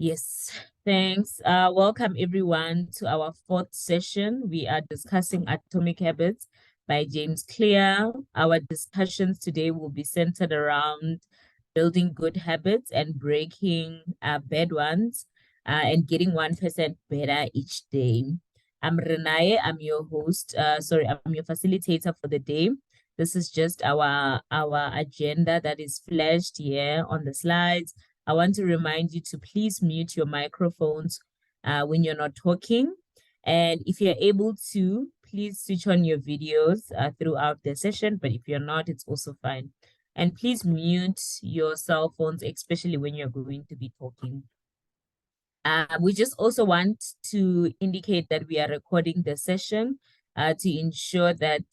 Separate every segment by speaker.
Speaker 1: Yes, thanks. Welcome everyone to our fourth session. We are discussing Atomic Habits by James Clear. Our discussions today will be centered around building good habits and breaking bad ones, and getting 1% better each day. I'm Renae, I'm your host. I'm your facilitator for the day. This is just our agenda that is flashed here on the slides. I want to remind you to please mute your microphones when you're not talking. And if you're able to, please switch on your videos throughout the session. But if you're not, it's also fine. And please mute your cell phones, especially when you're going to be talking. We just also want to indicate that we are recording the session to ensure that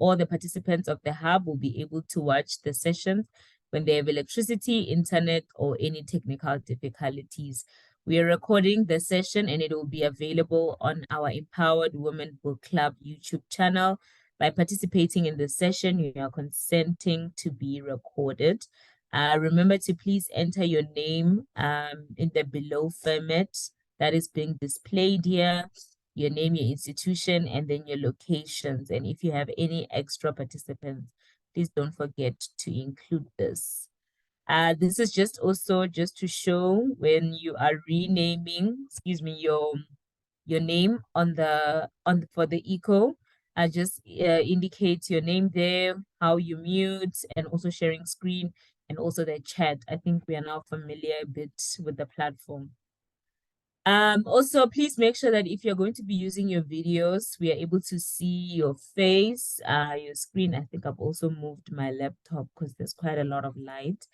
Speaker 1: all the participants of the hub will be able to watch the sessions when they have electricity, internet, or any technical difficulties. We are recording the session and it will be available on our Empowered Women Book Club YouTube channel. By participating in the session, you are consenting to be recorded. Remember to please enter your name in the below format that is being displayed here, your name, your institution, and then your locations. And if you have any extra participants, please don't forget to include this. This is just also just to show when you are renaming, your name on the for the eco. Just indicate your name there, how you mute, and also sharing screen and also the chat. I think we are now familiar a bit with the platform. Also, please make sure that if you're going to be using your videos, we are able to see your face, your screen. I think I've also moved my laptop because there's quite a lot of light.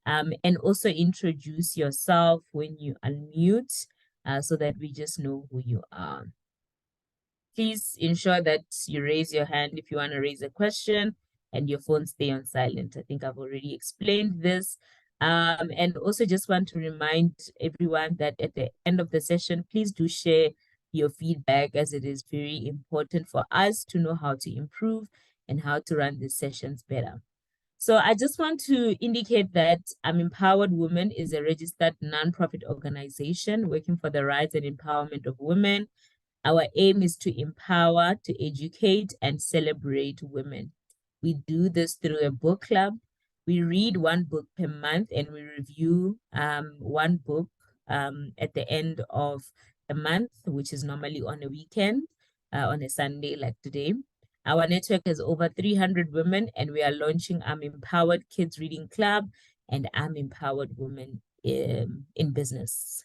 Speaker 1: And also introduce yourself when you unmute, so that we just know who you are. Please ensure that you raise your hand if you want to raise a question and your phone stay on silent. I think I've already explained this. And also just want to remind everyone that at the end of the session, please do share your feedback, as it is very important for us to know how to improve and how to run these sessions better. So I just want to indicate that Empowered Women is a registered nonprofit organization working for the rights and empowerment of women. Our aim is to empower, to educate, and celebrate women. We do this through a book club. We read one book per month and we review one book at the end of the month, which is normally on a weekend, on a Sunday like today. Our network has over 300 women, and we are launching Empowered Kids Reading Club and Empowered Women in Business.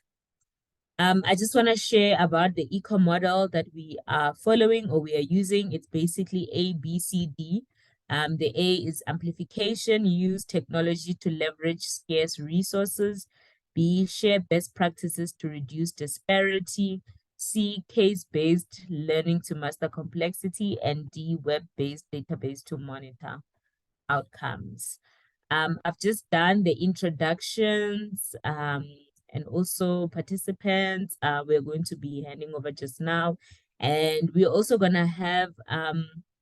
Speaker 1: I just want to share about the eco model that we are following or we are using. It's basically A, B, C, D. The A is amplification, use technology to leverage scarce resources. B, share best practices to reduce disparity. C, case-based learning to master complexity. And D, web-based database to monitor outcomes. I've just done the introductions and also participants. We're going to be handing over just now. And we're also going to have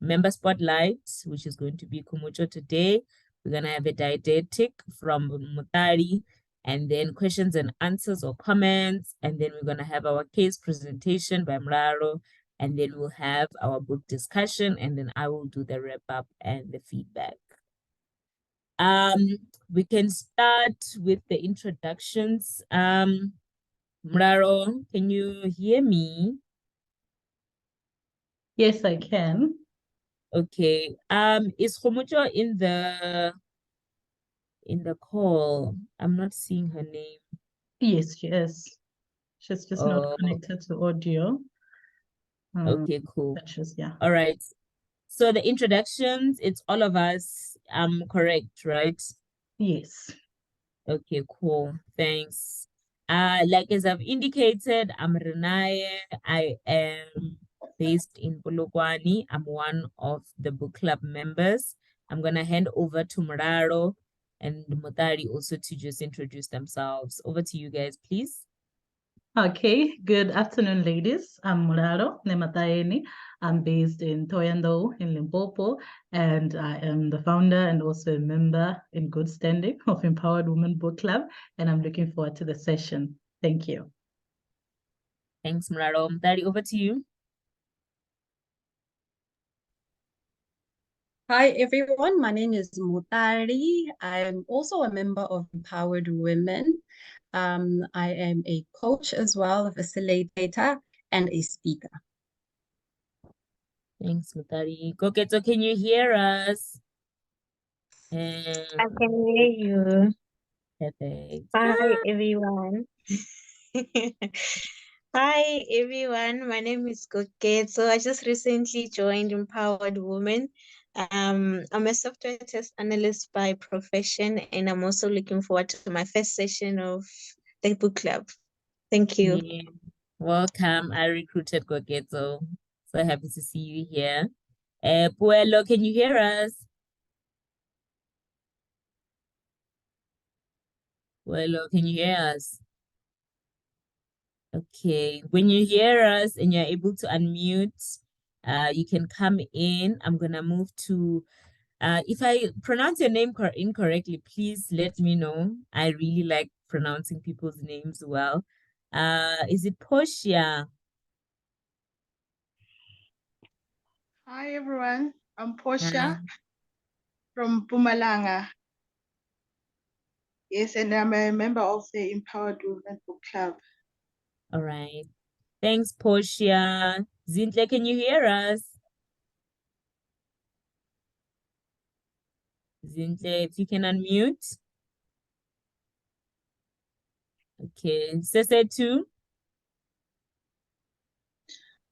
Speaker 1: member spotlight, which is going to be Kumucho today. We're going to have a didactic from Mutari, and then questions and answers or comments. And then we're going to have our case presentation by Mraro. And then we'll have our book discussion. And then I will do the wrap up and the feedback. We can start with the introductions. Mraro, can you hear me?
Speaker 2: Yes, I can.
Speaker 1: Okay. Is Khomucho in the call? I'm not seeing her name.
Speaker 2: Yes, she is. She's just not connected to audio.
Speaker 1: Okay, cool.
Speaker 2: Yeah.
Speaker 1: All right. So the introductions, it's all of us. Correct, right?
Speaker 2: Yes.
Speaker 1: Okay, cool. Thanks. Like as I've indicated, I'm Renae. I am based in Polokwane. I'm one of the book club members. I'm gonna hand over to Muraro and Motari also to just introduce themselves. Over to you guys, please.
Speaker 2: Okay, good afternoon, ladies. I'm Muraro Nemataeni. I'm based in Toyando in Limpopo, and I am the founder and also a member in good standing of Empowered Women Book Club, and I'm looking forward to the session. Thank you.
Speaker 1: Thanks, Muraro. Mutari, over to you.
Speaker 3: Hi, everyone. My name is Mutari. I'm also a member of Empowered Women. I am a coach as well, a facilitator, and a speaker.
Speaker 1: Thanks, Mutari. Koketo, can you hear us?
Speaker 4: I can hear you.
Speaker 1: Perfect.
Speaker 4: Hi, everyone. Hi, everyone. My name is Koket. So I just recently joined Empowered Women. I'm a software test analyst by profession, and I'm also looking forward to my first session of the book club. Thank you.
Speaker 1: Yeah. Welcome. I recruited Koketo. So happy to see you here. Puelo, can you hear us? Puelo, can you hear us? Okay. When you hear us and you're able to unmute, you can come in. I'm gonna move to if I pronounce your name incorrectly, please let me know. I really like pronouncing people's names well. Is it Portia?
Speaker 5: Hi everyone, I'm Portia
Speaker 1: Hi.
Speaker 5: from Pumalanga. Yes, and I'm a member of the Empowered Women Book Club.
Speaker 1: All right. Thanks, Portia. Zintle, can you hear us? Zintle, if you can unmute. Okay. Sese too.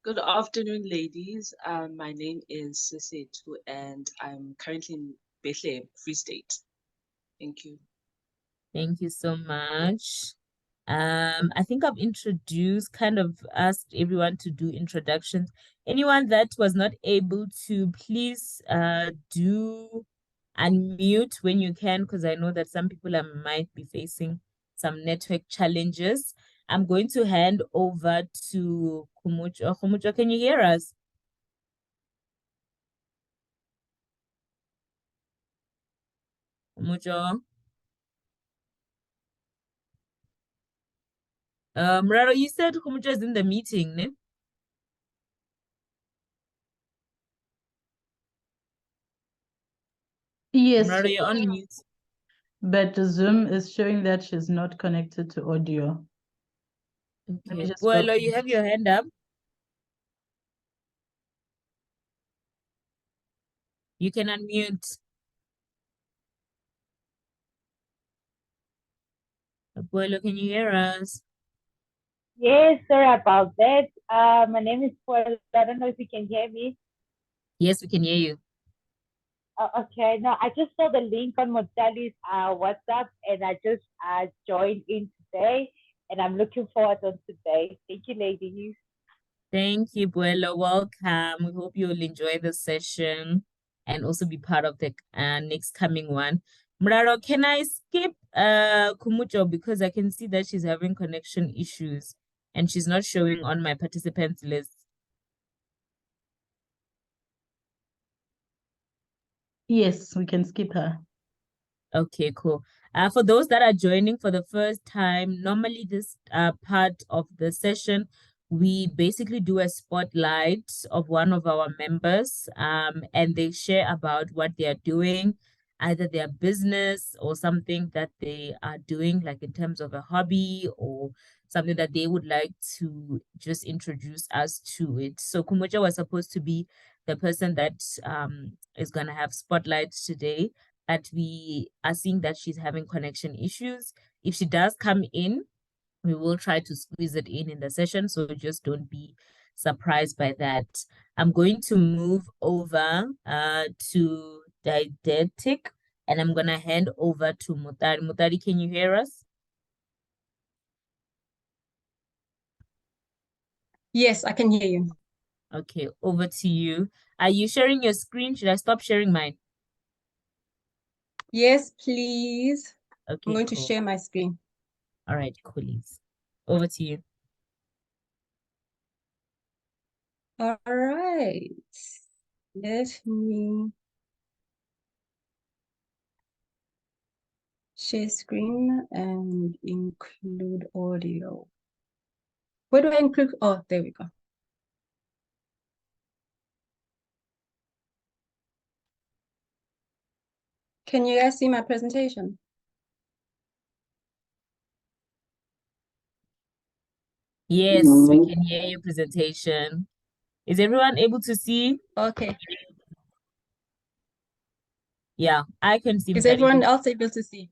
Speaker 6: Good afternoon, ladies. My name is Sisetu, and I'm currently in Bethlehem, Free State. Thank you.
Speaker 1: Thank you so much. I think I've introduced, kind of asked everyone to do introductions. Anyone that was not able to, please do unmute when you can, because I know that some people might be facing some network challenges. I'm going to hand over to Kumucho. Kumucho, can you hear us? Kumucho? Raro, you said Kumucho is in the meeting, ne?
Speaker 2: Yes,
Speaker 1: Raro, you're on mute.
Speaker 2: but Zoom is showing that she's not connected to audio. Let me
Speaker 1: Okay.
Speaker 2: just
Speaker 1: Well,
Speaker 2: welcome
Speaker 1: you have your hand up. You can unmute. Abuelo, can you hear us?
Speaker 7: Yes, sorry about that. My name is Paul. I don't know if you can hear me.
Speaker 1: Yes, we can hear you.
Speaker 7: Okay, no, I just saw the link on Motali's WhatsApp and I just joined in today and I'm looking forward to today. Thank you, ladies.
Speaker 1: Thank you, Buelo. Welcome. We hope you'll enjoy the session and also be part of the next coming one. Mraro, can I skip Kumucho because I can see that she's having connection issues and she's not showing on my participants list.
Speaker 2: Yes, we can skip her.
Speaker 1: Okay, cool. For those that are joining for the first time, normally this part of the session, we basically do a spotlight of one of our members, and they share about what they are doing, either their business or something that they are doing, like in terms of a hobby or something that they would like to just introduce us to it. So Kumoja was supposed to be the person that is gonna have spotlights today, but we are seeing that she's having connection issues. If she does come in, we will try to squeeze it in the session, so just don't be surprised by that. I'm going to move over to Didactic, and I'm gonna hand over to Mutari. Mutari, can you hear us?
Speaker 3: Yes, I can hear you.
Speaker 1: Okay, over to you. Are you sharing your screen? Should I stop sharing mine?
Speaker 3: Yes, please.
Speaker 1: Okay,
Speaker 3: I'm going to
Speaker 1: cool.
Speaker 3: share my screen.
Speaker 1: All right, coolies. Over to you.
Speaker 3: All right. Let me Share screen and include audio. Where do I include? Oh, there we go. Can you guys see my presentation?
Speaker 1: Yes, we can hear your presentation. Is everyone able to see?
Speaker 3: Okay.
Speaker 1: Yeah, I can see.
Speaker 3: Is everyone else able to see?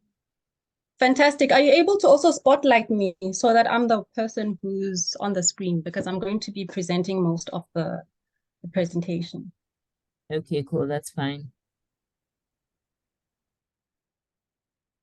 Speaker 3: Fantastic. Are you able to also spotlight me so that I'm the person who's on the screen, because I'm going to be presenting most of the presentation.
Speaker 1: Okay, cool. That's fine.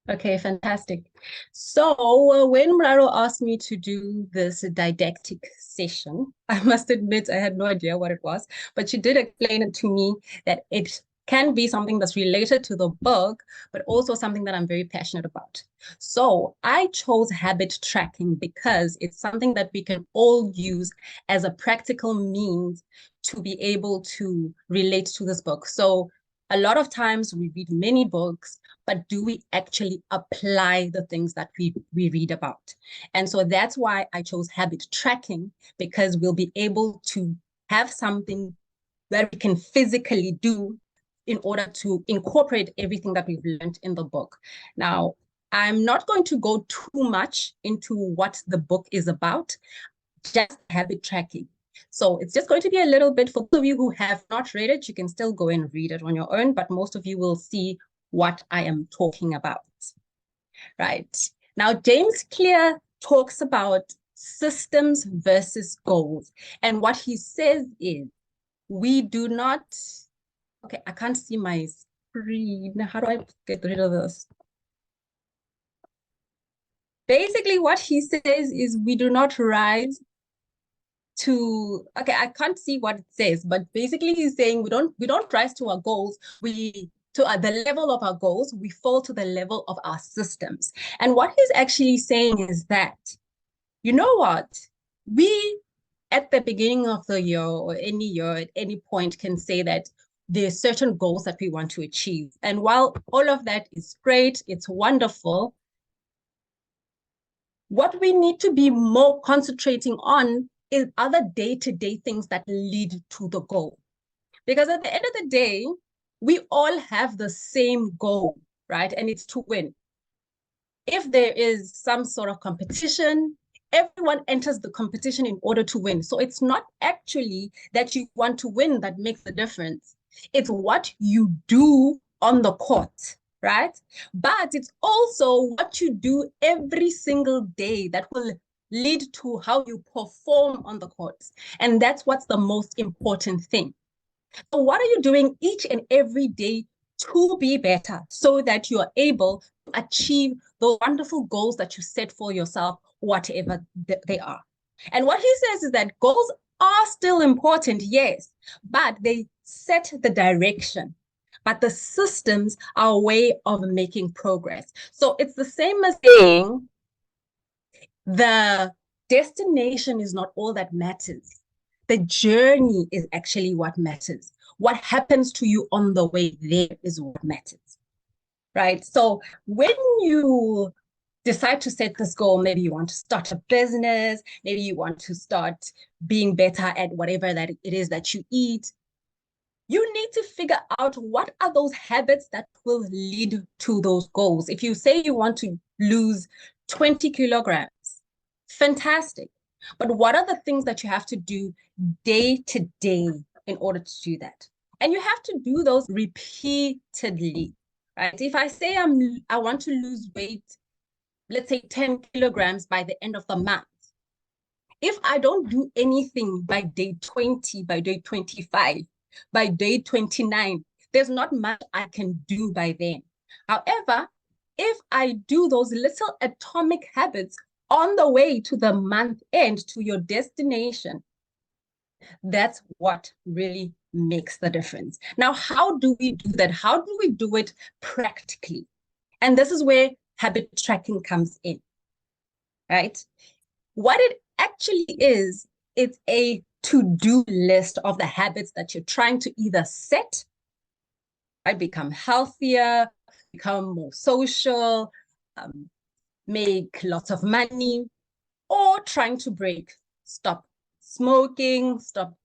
Speaker 3: Okay, fantastic. So when Muraro asked me to do this didactic session, I must admit I had no idea what it was, but she did explain it to me that it can be something that's related to the book, but also something that I'm very passionate about. So I chose habit tracking because it's something that we can all use as a practical means to be able to relate to this book. So a lot of times we read many books, but do we actually apply the things that we read about? And so that's why I chose habit tracking, because we'll be able to have something that we can physically do in order to incorporate everything that we've learned in the book. Now, I'm not going to go too much into what the book is about, just habit tracking. So it's just going to be a little bit, for those of you who have not read it, you can still go and read it on your own, but most of you will see what I am talking about, right? Now, James Clear talks about systems versus goals. And what he says is, we do not, okay, I can't see my screen. How do I get rid of this? Basically, what he says is we do not rise to, okay, I can't see what it says, but basically he's saying we don't rise to our goals, we to the level of our goals, we fall to the level of our systems. And what he's actually saying is that, you know what, we at the beginning of the year or any year at any point can say that there are certain goals that we want to achieve. And while all of that is great, it's wonderful, what we need to be more concentrating on is other day-to-day things that lead to the goal. Because at the end of the day, we all have the same goal, right? And it's to win. If there is some sort of competition, everyone enters the competition in order to win. So it's not actually that you want to win that makes the difference. It's what you do on the court, right? But it's also what you do every single day that will lead to how you perform on the courts. And that's what's the most important thing. So what are you doing each and every day to be better so that you are able to achieve the wonderful goals that you set for yourself, whatever they are? And what he says is that goals are still important, yes, but they set the direction. But the systems are a way of making progress. So it's the same as saying the destination is not all that matters. The journey is actually what matters. What happens to you on the way there is what matters, right? So when you decide to set this goal, maybe you want to start a business, maybe you want to start being better at whatever that it is that you eat, you need to figure out what are those habits that will lead to those goals. If you say you want to lose 20 kilograms, fantastic. But what are the things that you have to do day to day in order to do that? And you have to do those repeatedly, right? If I say I want to lose weight, let's say 10 kilograms by the end of the month, if I don't do anything by day 20, by day 25, by day 29, there's not much I can do by then. However, if I do those little atomic habits on the way to the month end, to your destination, that's what really makes the difference. Now, how do we do that? How do we do it practically? And this is where habit tracking comes in, right? What it actually is, it's a to-do list of the habits that you're trying to either set, right? Become healthier, become more social, make lots of money, or trying to break, stop smoking, stop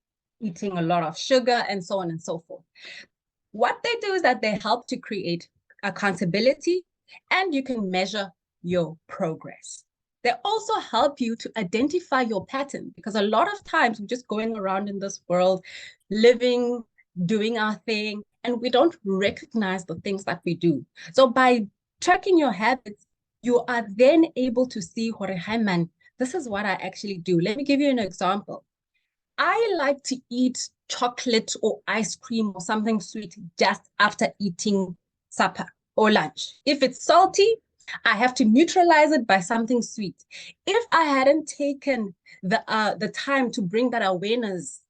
Speaker 3: eating a lot of sugar, and so on and so forth. What they do is that they help to create accountability, and you can measure your progress. They also help you to identify your pattern, because a lot of times we're just going around in this world, living, doing our thing, and we don't recognize the things that we do. So by tracking your habits, you are then able to see, hey man, this is what I actually do. Let me give you an example. I like to eat chocolate or ice cream or something sweet just after eating supper or lunch. If it's salty, I have to neutralize it by something sweet. If I hadn't taken the time to bring that awareness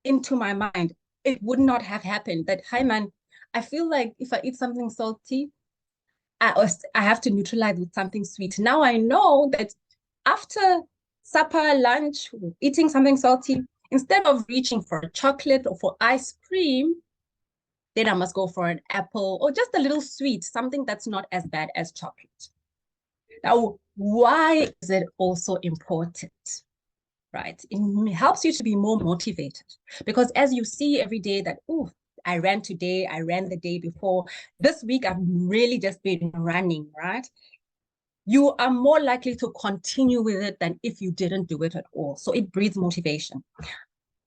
Speaker 3: into my mind, it would not have happened. That, hi man, I feel like if I eat something salty, I have to neutralize with something sweet. Now I know that after supper, lunch, eating something salty, instead of reaching for a chocolate or for ice cream, then I must go for an apple or just a little sweet, something that's not as bad as chocolate. Now, why is it also important? Right? It helps you to be more motivated, because as you see every day that, oh, I ran today, I ran the day before, this week I've really just been running, right? You are more likely to continue with it than if you didn't do it at all. So it breeds motivation.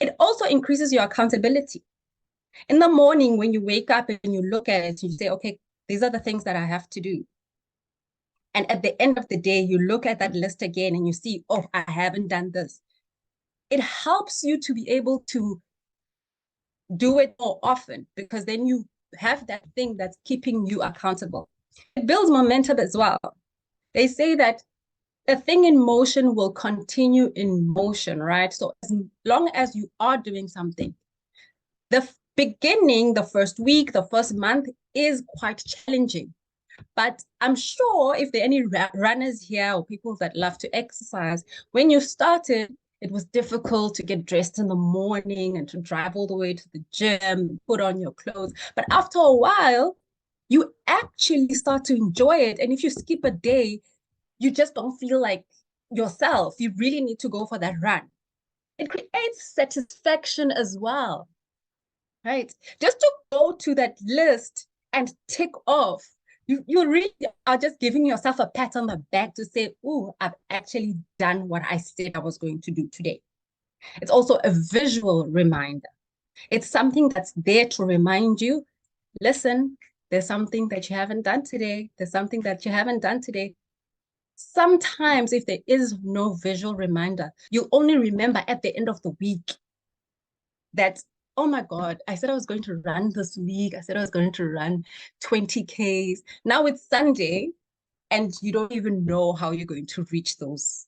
Speaker 3: It also increases your accountability. In the morning, when you wake up and you look at it, you say, okay, these are the things that I have to do. And at the end of the day, you look at that list again and you see, oh, I haven't done this. It helps you to be able to do it more often, because then you have that thing that's keeping you accountable. It builds momentum as well. They say that a thing in motion will continue in motion, right? So as long as you are doing something, the beginning, the first week, the first month is quite challenging. But I'm sure if there are any runners here or people that love to exercise, when you started, it was difficult to get dressed in the morning and to drive all the way to the gym, put on your clothes. But after a while, you actually start to enjoy it. And if you skip a day, you just don't feel like yourself. You really need to go for that run. It creates satisfaction as well, right? Just to go to that list and tick off, you really are just giving yourself a pat on the back to say, oh, I've actually done what I said I was going to do today. It's also a visual reminder. It's something that's there to remind you, listen, there's something that you haven't done today. There's something that you haven't done today. Sometimes if there is no visual reminder, you only remember at the end of the week that, oh my God, I said I was going to run this week. I said I was going to run 20 Ks. Now it's Sunday and you don't even know how you're going to reach those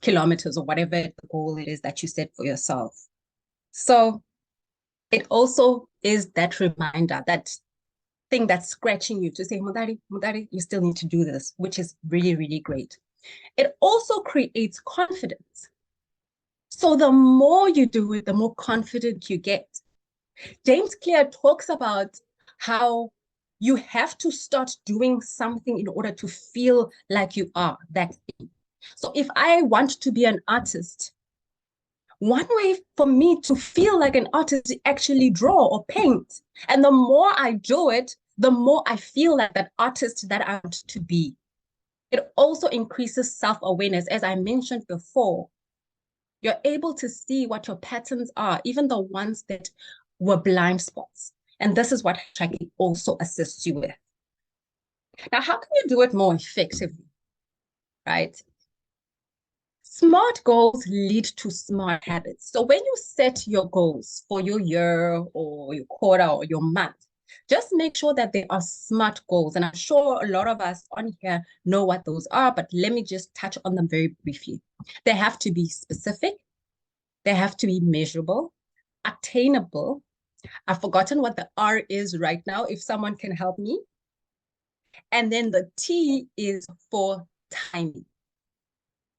Speaker 3: kilometers or whatever the goal it is that you set for yourself. So it also is that reminder, that thing that's scratching you to say, Mudari, you still need to do this, which is really, really great. It also creates confidence. So the more you do it, the more confident you get. James Clear talks about how you have to start doing something in order to feel like you are that thing. So if I want to be an artist, one way for me to feel like an artist is actually draw or paint. And the more I do it, the more I feel like that artist that I want to be. It also increases self-awareness. As I mentioned before, you're able to see what your patterns are, even the ones that were blind spots. And this is what tracking also assists you with. Now, how can you do it more effectively, right? Smart goals lead to smart habits. So when you set your goals for your year or your quarter or your month, just make sure that they are smart goals. And I'm sure a lot of us on here know what those are, but let me just touch on them very briefly. They have to be specific. They have to be measurable, attainable. I've forgotten what the R is right now, if someone can help me. And then the T is for timing,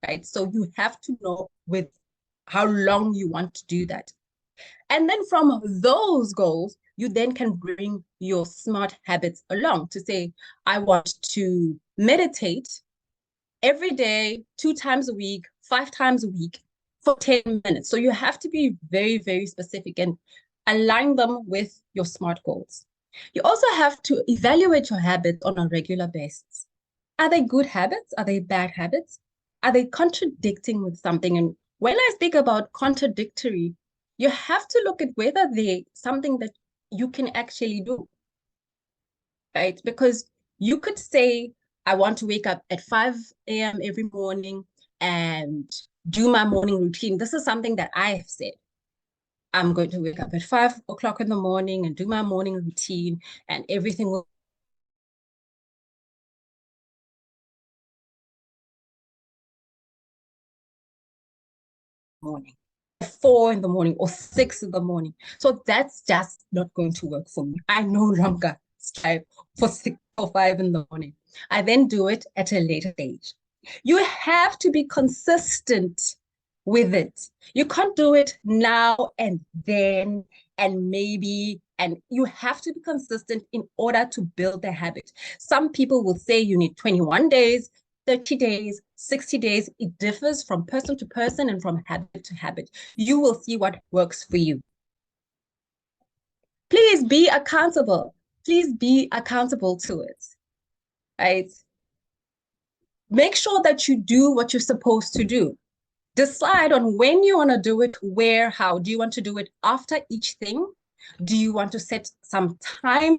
Speaker 3: right? So you have to know with how long you want to do that. And then from those goals, you then can bring your smart habits along to say, I want to meditate every day, 2 times a week, 5 times a week for 10 minutes. So you have to be very, very specific and align them with your SMART goals. You also have to evaluate your habits on a regular basis. Are they good habits? Are they bad habits? Are they contradicting with something? And when I speak about contradictory, you have to look at whether they're something that you can actually do, right? Because you could say, I want to wake up at 5 a.m. every morning and do my morning routine. This is something that I have said. I'm going to wake up at 5 o'clock in the morning and do my morning routine, and everything will morning, 4 in the morning or 6 in the morning. So that's just not going to work for me. I no longer strive for 6 or 5 in the morning. I then do it at a later stage. You have to be consistent with it. You can't do it now and then and maybe, and you have to be consistent in order to build the habit. Some people will say you need 21 days, 30 days, 60 days. It differs from person to person and from habit to habit. You will see what works for you. Please be accountable. Please be accountable to it, right? Make sure that you do what you're supposed to do. Decide on when you want to do it, where, how. Do you want to do it after each thing? Do you want to set some time,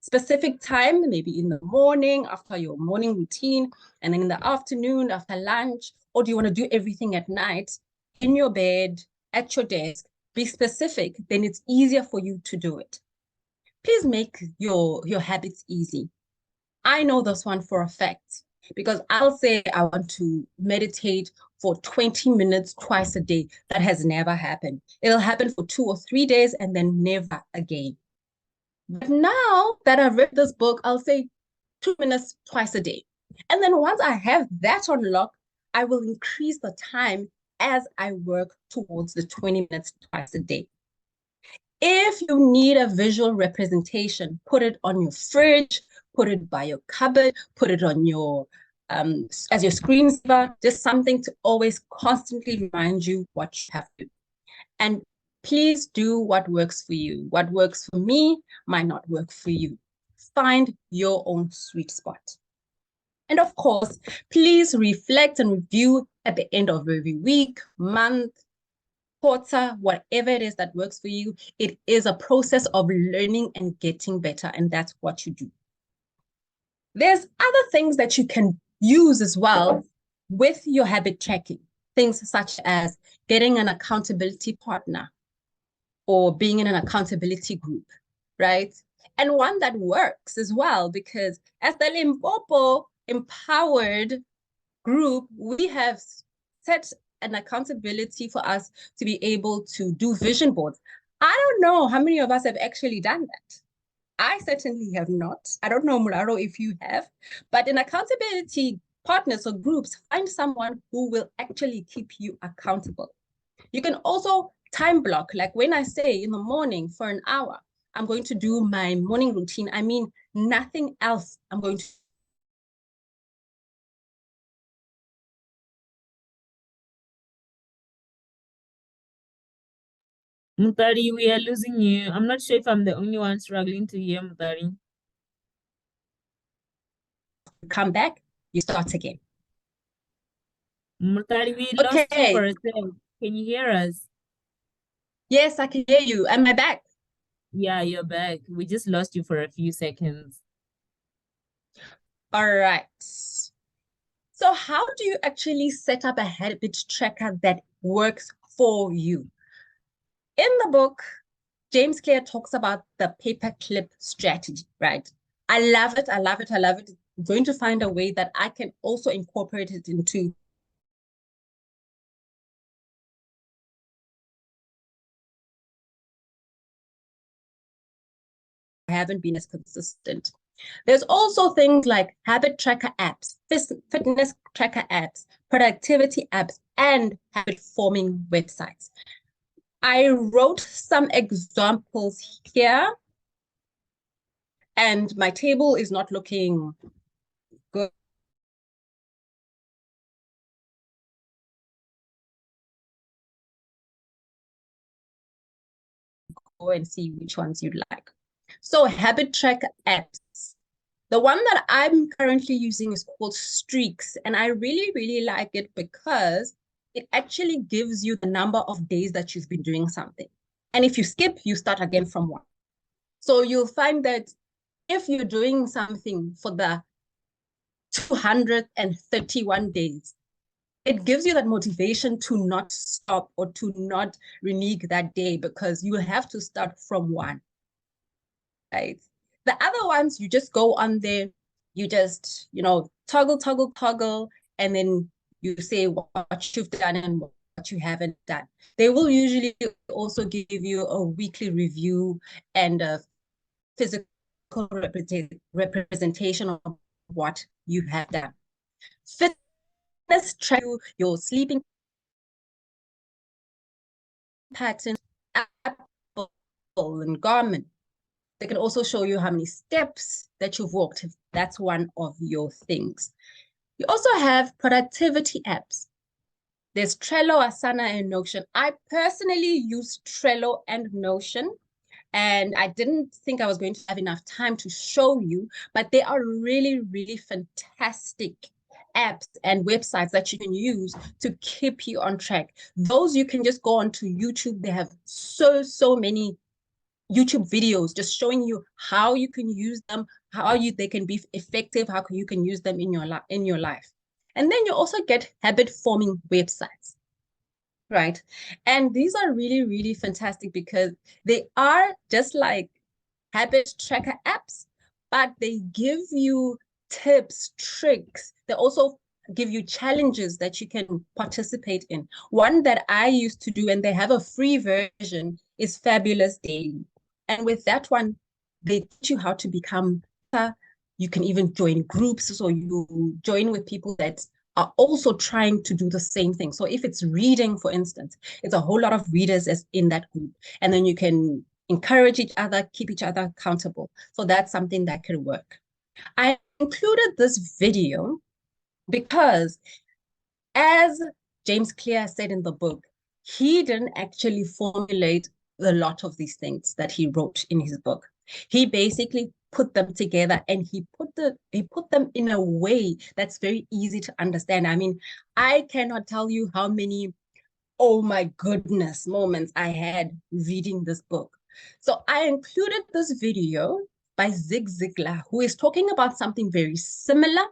Speaker 3: specific time, maybe in the morning after your morning routine, and then in the afternoon after lunch? Or do you want to do everything at night in your bed, at your desk? Be specific, then it's easier for you to do it. Please make your habits easy. I know this one for a fact, because I'll say I want to meditate for 20 minutes twice a day. That has never happened. It'll happen for 2 or 3 days and then never again. But now that I've read this book, I'll say 2 minutes twice a day. And then once I have that on lock, I will increase the time as I work towards the 20 minutes twice a day. If you need a visual representation, put it on your fridge, put it by your cupboard, put it on your as your screensaver, just something to always constantly remind you what you have to do. And please do what works for you. What works for me might not work for you. Find your own sweet spot. And of course, please reflect and review at the end of every week, month, quarter, whatever it is that works for you. It is a process of learning and getting better, and that's what you do. There's other things that you can use as well with your habit tracking, things such as getting an accountability partner or being in an accountability group, right? And one that works as well, because as the Limpopo ImPower'd group, we have set an accountability for us to be able to do vision boards. I don't know how many of us have actually done that. I certainly have not. I don't know, Mularo, if you have, but in accountability partners or groups, find someone who will actually keep you accountable. You can also time block, like when I say in the morning for an hour, I'm going to do my morning routine. I mean, nothing else. I'm going to
Speaker 1: Mutari, we are losing you. I'm not sure if I'm the only one struggling to hear Mutari.
Speaker 3: come back, you start again.
Speaker 1: Mutari, we lost you for a second. Can you hear us?
Speaker 3: Yes, I can hear you. Am I back?
Speaker 1: Yeah, you're back. We just lost you for a few seconds.
Speaker 3: All right. So how do you actually set up a habit tracker that works for you? In the book, James Clear talks about the paperclip strategy, right? I love it. I love it. I love it. I'm going to find a way that I can also incorporate it into I haven't been as consistent. There's also things like habit tracker apps, fitness tracker apps, productivity apps, and habit forming websites. I wrote some examples here, and my table is not looking good. and see which ones you'd like. So habit tracker apps. The one that I'm currently using is called Streaks, and I really, really like it because it actually gives you the number of days that you've been doing something. And if you skip, you start again from 1. So you'll find that if you're doing something for the 231 days, it gives you that motivation to not stop or to not renege that day, because you will have to start from 1, right? The other ones, you just go on there, you just, toggle, and then you say what you've done and what you haven't done. They will usually also give you a weekly review and a physical representation of what you have done. Fitness track your sleeping patterns, Apple and Garmin. They can also show you how many steps that you've walked, if that's one of your things. You also have productivity apps. There's Trello, Asana, and Notion. I personally use Trello and Notion, and I didn't think I was going to have enough time to show you, but they are really, really fantastic apps and websites that you can use to keep you on track. Those you can just go onto YouTube. They have so many YouTube videos just showing you how you can use them, they can be effective, how you can use them in your life. And then you also get habit forming websites, right? And these are really, really fantastic because they are just like habit tracker apps, but they give you tips, tricks. They also give you challenges that you can participate in. One that I used to do, and they have a free version, is Fabulous Daily. And with that one, they teach you how to become better. You can even join groups. So you join with people that are also trying to do the same thing. So if it's reading, for instance, it's a whole lot of readers as in that group. And then you can encourage each other, keep each other accountable. So that's something that can work. I included this video because, as James Clear said in the book, he didn't actually formulate a lot of these things that he wrote in his book. He basically put them together, and he put them in a way that's very easy to understand. I mean, I cannot tell you how many oh my goodness moments I had reading this book. So I included this video by Zig Ziglar, who is talking about something very similar,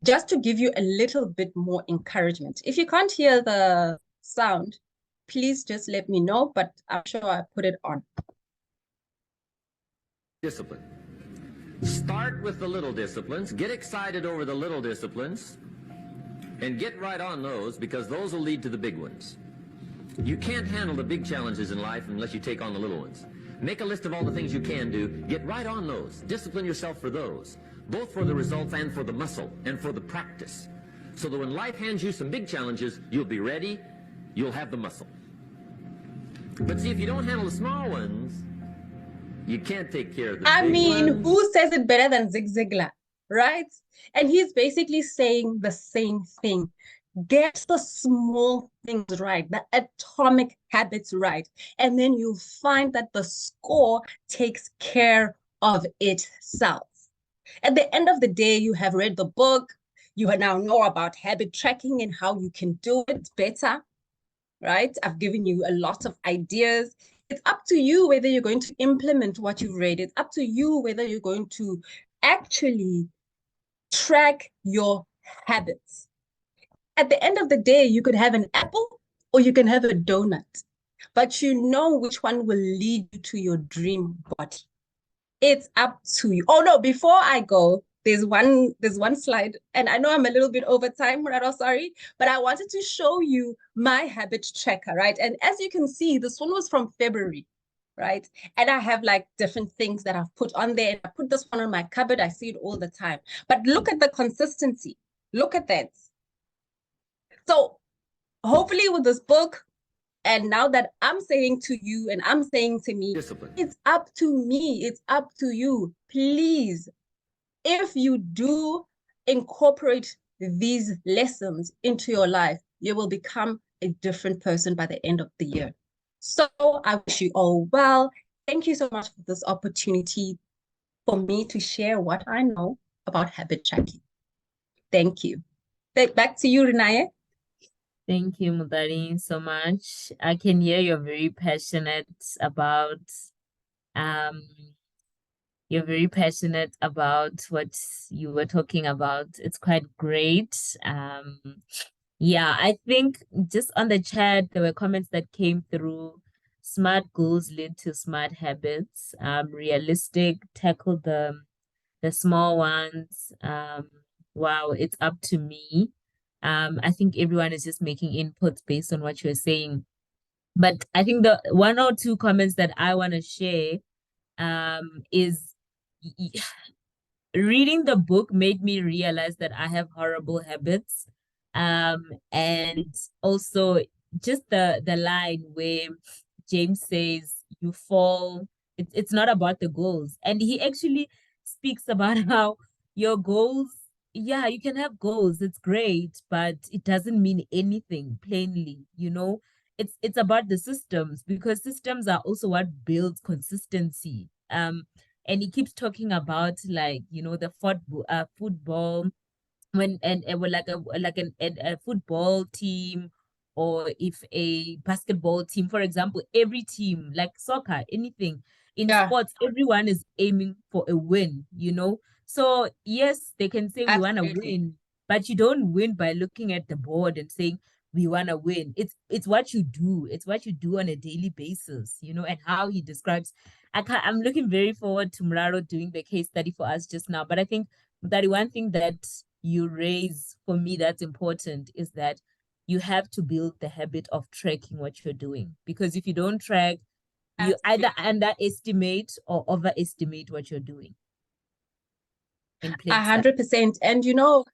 Speaker 3: just to give you a little bit more encouragement. If you can't hear the sound, please just let me know, but I'm sure I put it on.
Speaker 8: Discipline. Start with the little disciplines, get excited over the little disciplines, and get right on those, because those will lead to the big ones. You can't handle the big challenges in life unless you take on the little ones. Make a list of all the things you can do, get right on those, discipline yourself for those, both for the results and for the muscle and for the practice, so that when life hands you some big challenges, you'll be ready, you'll have the muscle. But see, if you don't handle the small ones, you can't take care of the big ones.
Speaker 3: Who says it better than Zig Ziglar, right? And he's basically saying the same thing. Get the small things right, the atomic habits right, and then you'll find that the score takes care of itself. At the end of the day, you have read the book, you now know about habit tracking and how you can do it better, right? I've given you a lot of ideas. It's up to you whether you're going to implement what you've read. It's up to you whether you're going to actually track your habits. At the end of the day, you could have an apple or you can have a donut, but you know which one will lead you to your dream body. It's up to you. Oh no, before I go, there's one slide, and I know I'm a little bit over time, Murado, sorry, but I wanted to show you my habit tracker, right? And as you can see, this one was from February, right? And I have like different things that I've put on there. I put this one on my cupboard. I see it all the time. But look at the consistency. Look at that. So hopefully with this book, and now that I'm saying to you and I'm saying to me,
Speaker 8: Discipline.
Speaker 3: It's up to me. It's up to you. Please, if you do incorporate these lessons into your life, you will become a different person by the end of the year. So I wish you all well. Thank you so much for this opportunity for me to share what I know about habit tracking. Thank you. Back to you, Renaya.
Speaker 1: Thank you, Mudari, so much. I can hear you're very passionate about um what you were talking about. It's quite great. Yeah, I think just on the chat there were comments that came through. Smart goals lead to smart habits. Realistic, tackle the small ones. Wow, it's up to me. I think everyone is just making inputs based on what you're saying. But I think the one or two comments that I want to share is reading the book made me realize that I have horrible habits. And also just the line where James says you fall, it's not about the goals. And he actually speaks about how your goals, yeah, you can have goals, it's great, but it doesn't mean anything, plainly, you know. It's about the systems, because systems are also what builds consistency. And he keeps talking about, like, you know, the football, when and well, a football team, or if a basketball team, for example, every team, like soccer, anything in sports, everyone is aiming for a win, you know. So yes, they can say we want to win, but you don't win by looking at the board and saying we want to win. It's what you do. It's what you do on a daily basis, you know. And how he describes, I'm looking very forward to Muraro doing the case study for us just now. But I think that one thing that you raise for me that's important is that you have to build the habit of tracking what you're doing, because if you don't track, you either underestimate or overestimate what you're doing.
Speaker 3: 100%. And you know,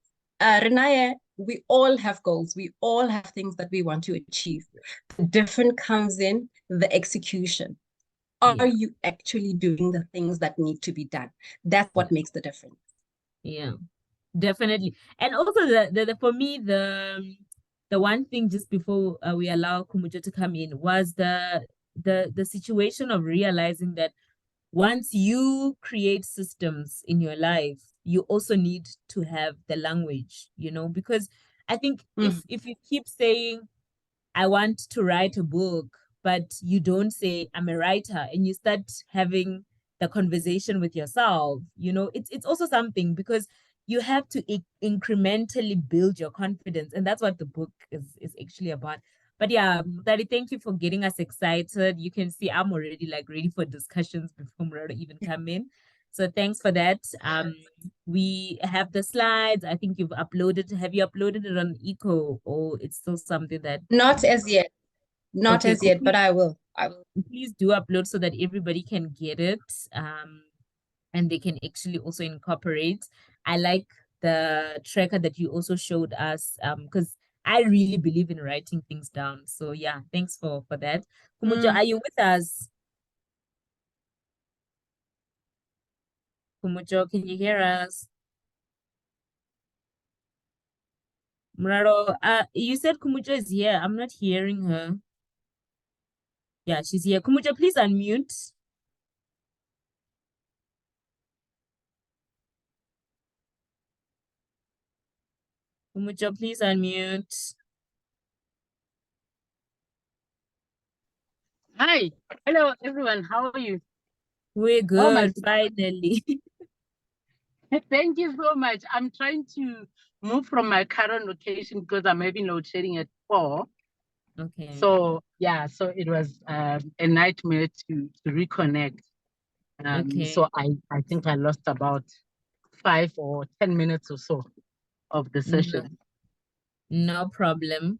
Speaker 3: Renaya, we all have goals. We all have things that we want to achieve. The difference comes in the execution. Are you actually doing the things that need to be done? That's what makes the difference.
Speaker 1: Yeah, definitely. And also for me, the one thing just before we allow Kumujo to come in was the situation of realizing that once you create systems in your life, you also need to have the language, you know, because I think if you keep saying, I want to write a book, but you don't say I'm a writer, and you start having the conversation with yourself, you know, it's also something, because you have to incrementally build your confidence. And that's what the book is actually about. But yeah, Daddy, thank you for getting us excited. You can see I'm already like ready for discussions before Muraro even come in. So thanks for that. We have the slides. I think you've uploaded. Have you uploaded it on Eco, or it's still something that?
Speaker 3: Not as yet. Not as yet, but I will.
Speaker 1: Please do upload so that everybody can get it. And they can actually also incorporate. I like the tracker that you also showed us, because I really believe in writing things down. So yeah, thanks for that. Kumujo, are you with us? Kumujo, can you hear us? Muraro, you said Kumujo is here. I'm not hearing her. Yeah, she's here. Kumujo, please unmute. Kumujo, please unmute.
Speaker 9: Hi. Hello, everyone. How are you?
Speaker 1: We're good, finally.
Speaker 9: Thank you so much. I'm trying to move from my current location because I'm having load shedding at 4.
Speaker 1: Okay.
Speaker 9: So, yeah, so it was a nightmare to reconnect.
Speaker 1: Okay.
Speaker 9: So I think I lost about 5 or 10 minutes or so of the session.
Speaker 1: No problem.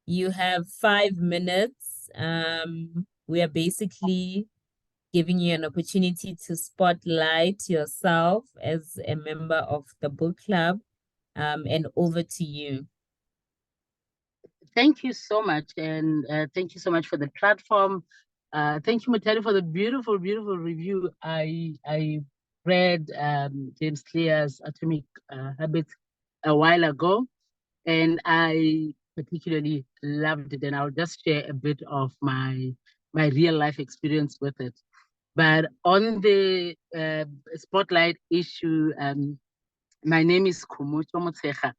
Speaker 1: You have 5 minutes. We are basically giving you an opportunity to spotlight yourself as a member of the book club. And over to you.
Speaker 9: Thank you so much. And thank you so much for the platform. Thank you, Mutali, for the beautiful, beautiful review. I read James Clear's Atomic Habits a while ago, and I particularly loved it, and I'll just share a bit of my real life experience with it. But on the spotlight issue, my name is Khumucho Motshekga.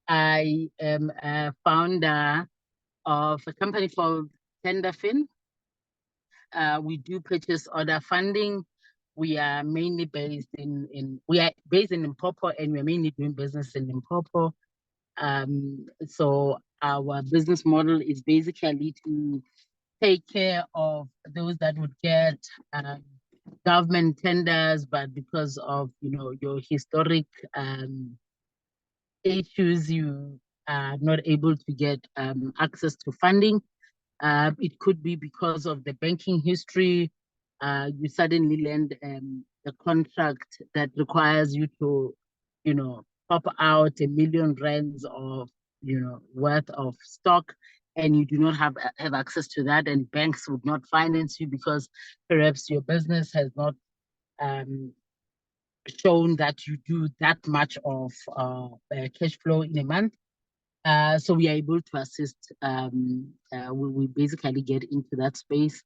Speaker 9: I am a founder of a company called Tenderfin. We do purchase order funding. We are mainly based in Limpopo, and we're mainly doing business in Limpopo. So our business model is basically to take care of those that would get government tenders, but because of your historic issues, you are not able to get access to funding. It could be because of the banking history. You suddenly land a contract that requires you to, pop out R1 million of, worth of stock, and you do not have access to that, and banks would not finance you because perhaps your business has not shown that you do that much of cash flow in a month. So we are able to assist. We basically get into that space.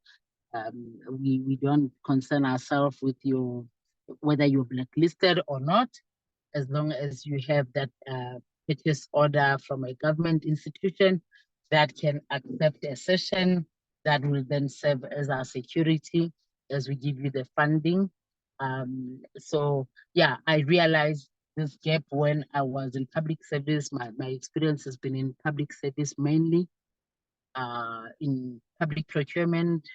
Speaker 9: We don't concern ourselves with whether you're blacklisted or not, as long as you have that purchase order from a government institution that can accept a session that will then serve as our security as we give you the funding. So yeah, I realized this gap when I was in public service. My experience has been in public service mainly, in public procurement.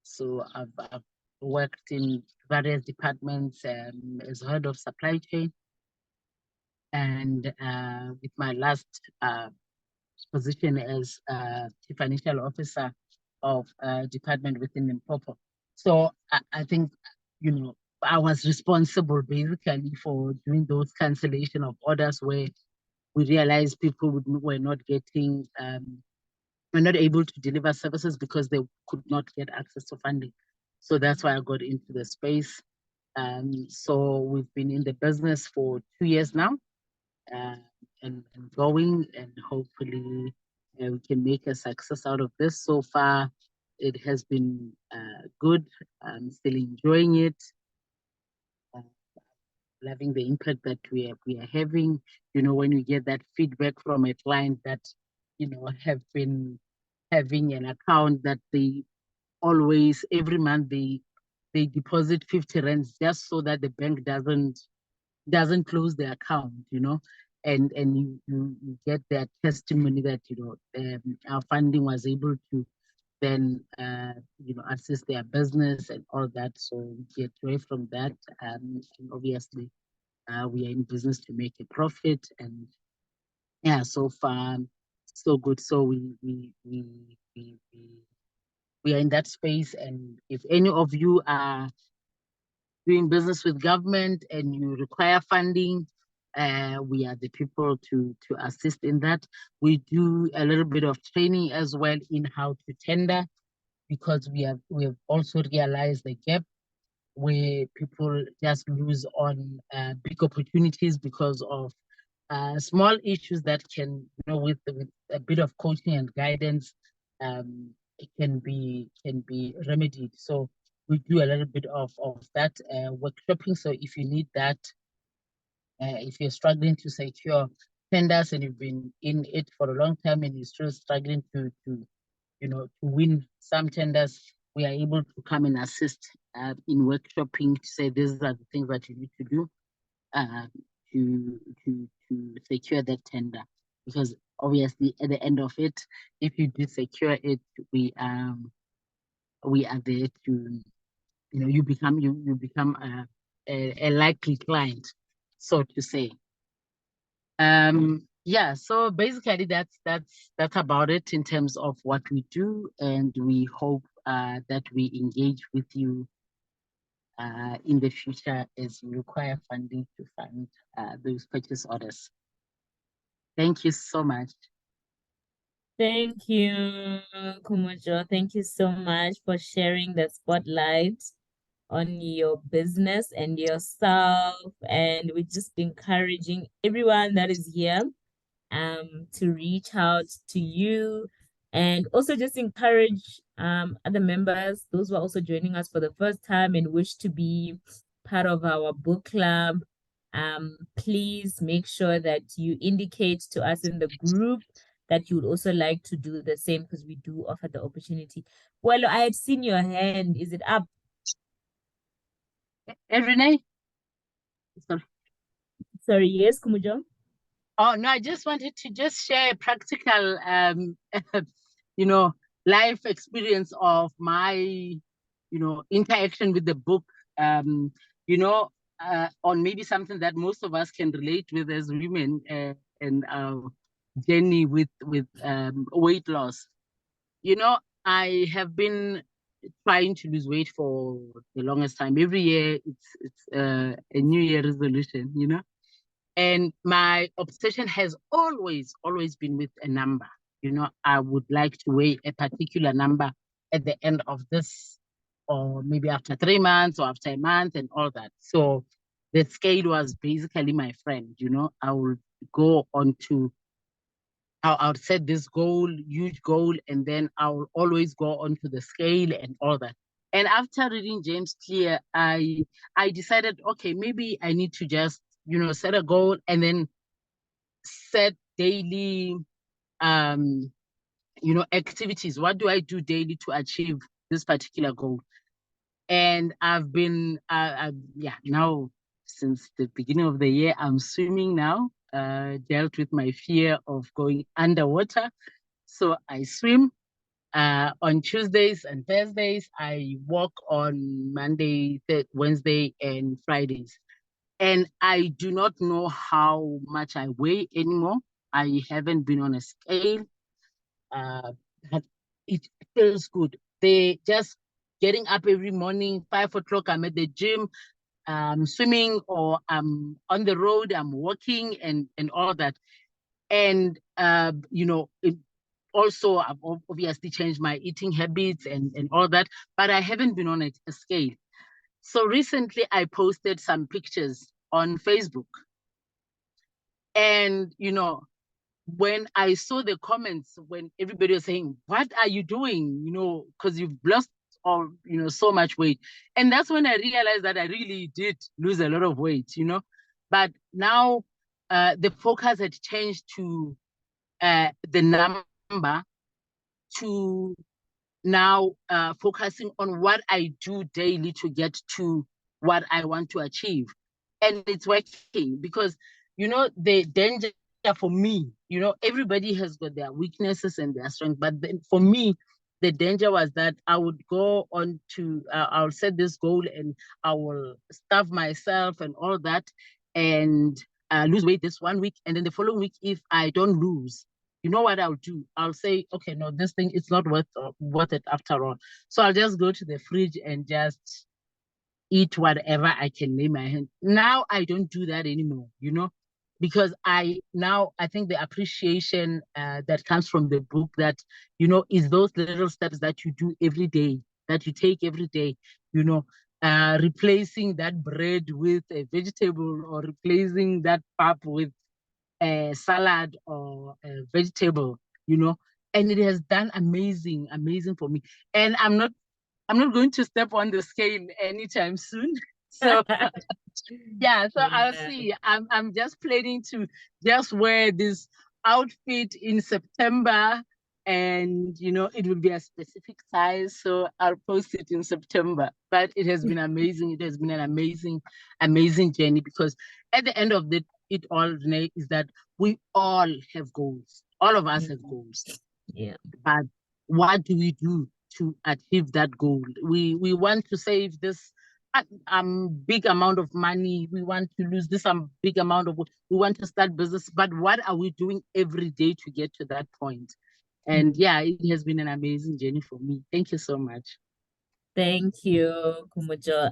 Speaker 9: So I've worked in various departments as head of supply chain. And with my last position as Chief Financial Officer of a department within Limpopo. So I think, I was responsible basically for doing those cancellation of orders where we realized people were not getting, were not able to deliver services because they could not get access to funding. So that's why I got into the space. So we've been in the business for 2 years now, and going, and hopefully we can make a success out of this. So far, it has been good. I'm still enjoying it. Loving the impact that we are having. When we get that feedback from a client that, have been having an account that they always, every month, they deposit 50 rands just so that the bank doesn't close the account, and you get that testimony that, our funding was able to then, assist their business and all that. So we get away from that. And obviously, we are in business to make a profit, and yeah, so far so good. So we are in that space, and if any of you are doing business with government and you require funding, we are the people to assist in that. We do a little bit of training as well in how to tender, because we have also realized the gap where people just lose on big opportunities because of small issues that can, with a bit of coaching and guidance, it can be remedied. So we do a little bit of that workshopping. So if you need that, if you're struggling to secure tenders and you've been in it for a long time and you're still struggling to win some tenders, we are able to come and assist in workshopping to say these are the things that you need to do to secure that tender. Because obviously at the end of it, if you do secure it, we are there to, you become a likely client, so to say. Yeah, so basically that's about it in terms of what we do, and we hope that we engage with you in the future as you require funding to fund those purchase orders. Thank you so much.
Speaker 1: Thank you, Khumucho. Thank you so much for sharing the spotlight on your business and yourself. And we're just encouraging everyone that is here to reach out to you, and also just encourage other members, those who are also joining us for the first time and wish to be part of our book club. Please make sure that you indicate to us in the group that you would also like to do the same, because we do offer the opportunity. Well, I had seen your hand. Is it up?
Speaker 9: Renee?
Speaker 1: Sorry, yes, Kumujo?
Speaker 9: Oh, no, I just wanted to just share a practical, you know, life experience of my, interaction with the book, you know, on maybe something that most of us can relate with as women, and our journey with weight loss. You know, I have been trying to lose weight for the longest time. Every year, it's a New Year resolution, you know. And my obsession has always been with a number. You know, I would like to weigh a particular number at the end of this, or maybe after 3 months or after a month and all that. So the scale was basically my friend. You know, I would go on to, I would set this goal, huge goal, and then I will always go onto the scale and all that. And after reading James Clear, I decided, okay, maybe I need to just, set a goal and then set daily, activities. What do I do daily to achieve this particular goal? And I've been, now since the beginning of the year, I'm swimming now. Dealt with my fear of going underwater. So I swim on Tuesdays and Thursdays. I walk on Monday, Wednesday, and Fridays. And I do not know how much I weigh anymore. I haven't been on a scale. But it feels good. They just getting up every morning, 5 o'clock, I'm at the gym, swimming, or I'm on the road, I'm walking and all that. And, also I've obviously changed my eating habits and all that, but I haven't been on a scale. So recently I posted some pictures on Facebook. And, when I saw the comments, when everybody was saying, what are you doing? Because you've lost so much weight. And that's when I realized that I really did lose a lot of weight, But now the focus had changed to the number, to now focusing on what I do daily to get to what I want to achieve. And it's working because, the danger for me, everybody has got their weaknesses and their strengths. But then for me, the danger was that I would go on to, I'll set this goal and I will starve myself and all that, and lose weight this 1 week. And then the following week, if I don't lose, you know what I'll do? I'll say, okay, no, this thing, it's not worth it after all. So I'll just go to the fridge and just eat whatever I can lay my hand. Now I don't do that anymore, because I think the appreciation that comes from the book, that, is those little steps that you do every day, that you take every day, replacing that bread with a vegetable, or replacing that pap with a salad or a vegetable, and it has done amazing for me. And I'm not going to step on the scale anytime soon. So yeah, so I'll see. I'm just planning to just wear this outfit in September, and it will be a specific size, so I'll post it in September. But it has been amazing. It has been an amazing journey, because at the end of it all, Renee, is that we all have goals. All of us have goals.
Speaker 1: Yeah.
Speaker 9: But what do we do to achieve that goal? We want to save this big amount of money. We want to lose this big amount of. We want to start business. But what are we doing every day to get to that point? And yeah, it has been an amazing journey for me. Thank you so much.
Speaker 1: Thank you, Kumujo.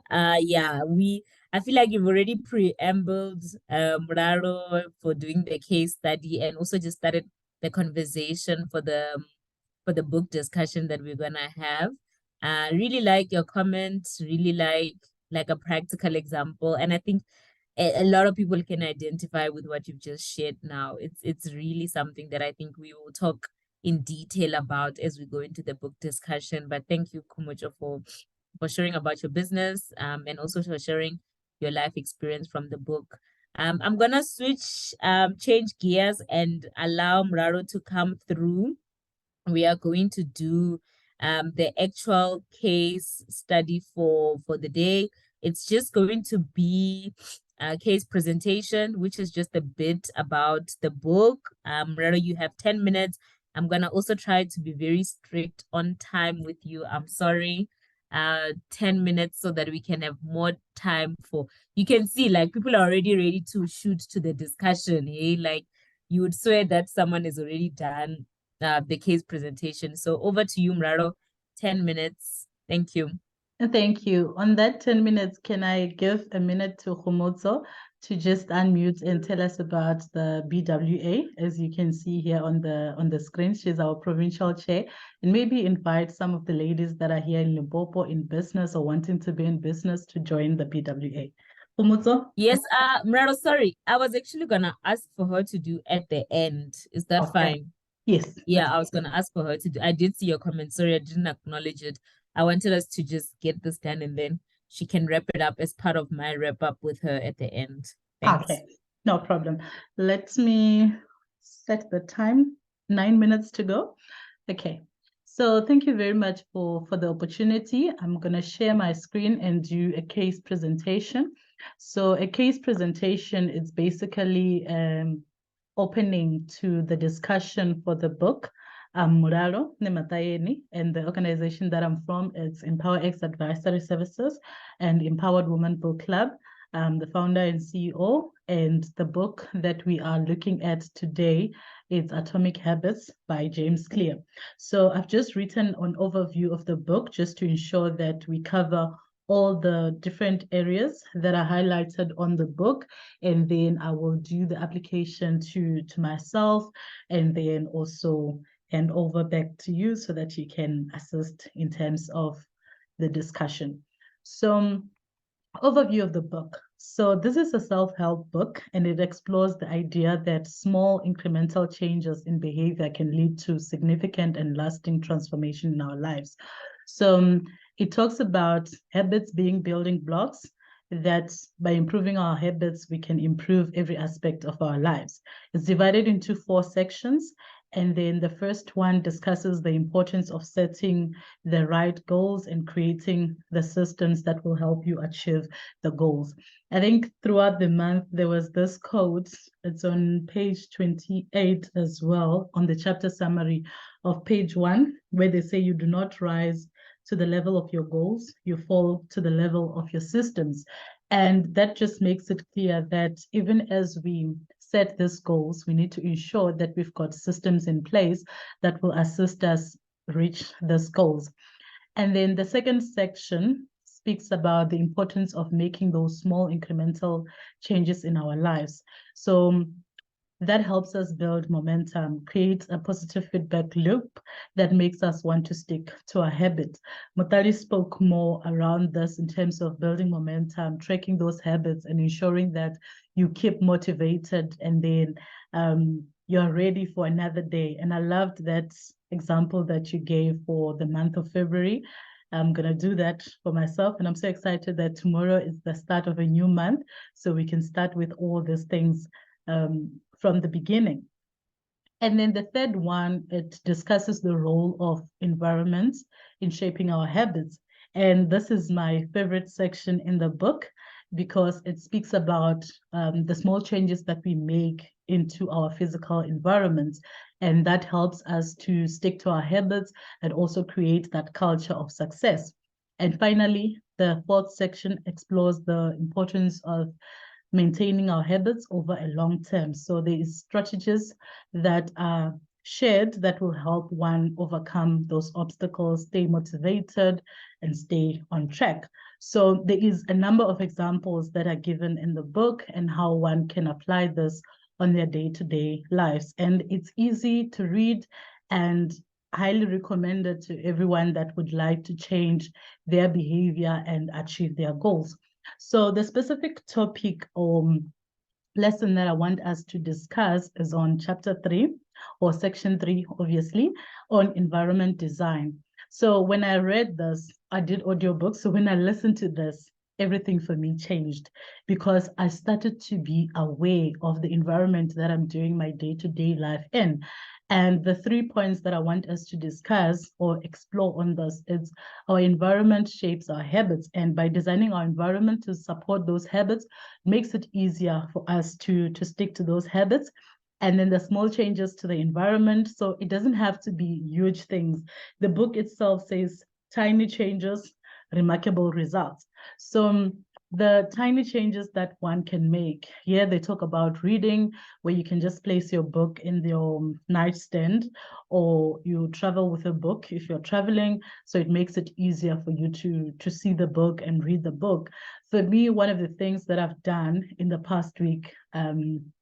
Speaker 1: I feel like you've already preambled Muraro for doing the case study, and also just started the conversation for the book discussion that we're gonna have. Really like your comments, really like a practical example. And I think a lot of people can identify with what you've just shared now. It's really something that I think we will talk in detail about as we go into the book discussion. But thank you, Kumucho, for sharing about your business and also for sharing your life experience from the book. I'm gonna change gears and allow Mraro to come through. We are going to do the actual case study for the day. It's just going to be a case presentation, which is just a bit about the book. Mraro, you have 10 minutes. I'm gonna also try to be very strict on time with you. I'm sorry. 10 minutes so that we can have more time for, you can see like people are already ready to shoot to the discussion. Hey, like you would swear that someone is already done the case presentation. So over to you, Mraro. 10 minutes. Thank you.
Speaker 2: Thank you. On that 10 minutes, can I give a minute to Khomotso to just unmute and tell us about the BWA? As you can see here on the screen, she's our provincial chair, and maybe invite some of the ladies that are here in Limpopo in business or wanting to be in business to join the BWA. Khomotso?
Speaker 1: Yes, Mraro, sorry. I was actually gonna ask for her to do at the end. Is that fine?
Speaker 2: Yes.
Speaker 1: Yeah, I was gonna ask for her to do. I did see your comment. Sorry, I didn't acknowledge it. I wanted us to just get this done and then she can wrap it up as part of my wrap up with her at the end. Thanks.
Speaker 2: Okay, no problem. Let me set the time. 9 minutes to go. Okay. So thank you very much for the opportunity. I'm going to share my screen and do a case presentation. So a case presentation is basically opening to the discussion for the book. I'm Muraro Nematayeni, and the organization that I'm from is ImPower'd Advisory Services and Empowered Women Book Club. I'm the founder and CEO, and the book that we are looking at today is Atomic Habits by James Clear. So I've just written an overview of the book just to ensure that we cover all the different areas that are highlighted on the book, and then I will do the application to myself and then also hand over back to you so that you can assist in terms of the discussion. So overview of the book. So this is a self-help book, and it explores the idea that small incremental changes in behavior can lead to significant and lasting transformation in our lives. So it talks about habits being building blocks, that by improving our habits, we can improve every aspect of our lives. It's divided into 4 sections. And then the first one discusses the importance of setting the right goals and creating the systems that will help you achieve the goals. I think throughout the month, there was this quote. It's on page 28 as well, on the chapter summary of page 1, where they say you do not rise to the level of your goals, you fall to the level of your systems. And that just makes it clear that even as we set these goals, we need to ensure that we've got systems in place that will assist us reach these goals. And then the second section speaks about the importance of making those small incremental changes in our lives. So that helps us build momentum, create a positive feedback loop that makes us want to stick to a habit. Mutali spoke more around this in terms of building momentum, tracking those habits, and ensuring that you keep motivated and then you're ready for another day. And I loved that example that you gave for the month of February. I'm going to do that for myself. And I'm so excited that tomorrow is the start of a new month. So we can start with all these things from the beginning. And then the third one, it discusses the role of environments in shaping our habits. And this is my favorite section in the book because it speaks about the small changes that we make into our physical environments. And that helps us to stick to our habits and also create that culture of success. And finally, the fourth section explores the importance of maintaining our habits over a long term. So there is strategies that are shared that will help one overcome those obstacles, stay motivated, and stay on track. So there is a number of examples that are given in the book and how one can apply this on their day-to-day lives. And it's easy to read and highly recommended to everyone that would like to change their behavior and achieve their goals. So the specific topic or lesson that I want us to discuss is on chapter 3 or section 3, obviously, on environment design. So when I read this, I did audiobooks. So when I listened to this, everything for me changed because I started to be aware of the environment that I'm doing my day-to-day life in. And the 3 points that I want us to discuss or explore on this is our environment shapes our habits. And by designing our environment to support those habits, makes it easier for us to stick to those habits. And then the small changes to the environment. So it doesn't have to be huge things. The book itself says tiny changes, remarkable results. So the tiny changes that one can make. Here they talk about reading, where you can just place your book in your nightstand, or you travel with a book if you're traveling. So it makes it easier for you to see the book and read the book. For me, one of the things that I've done in the past week,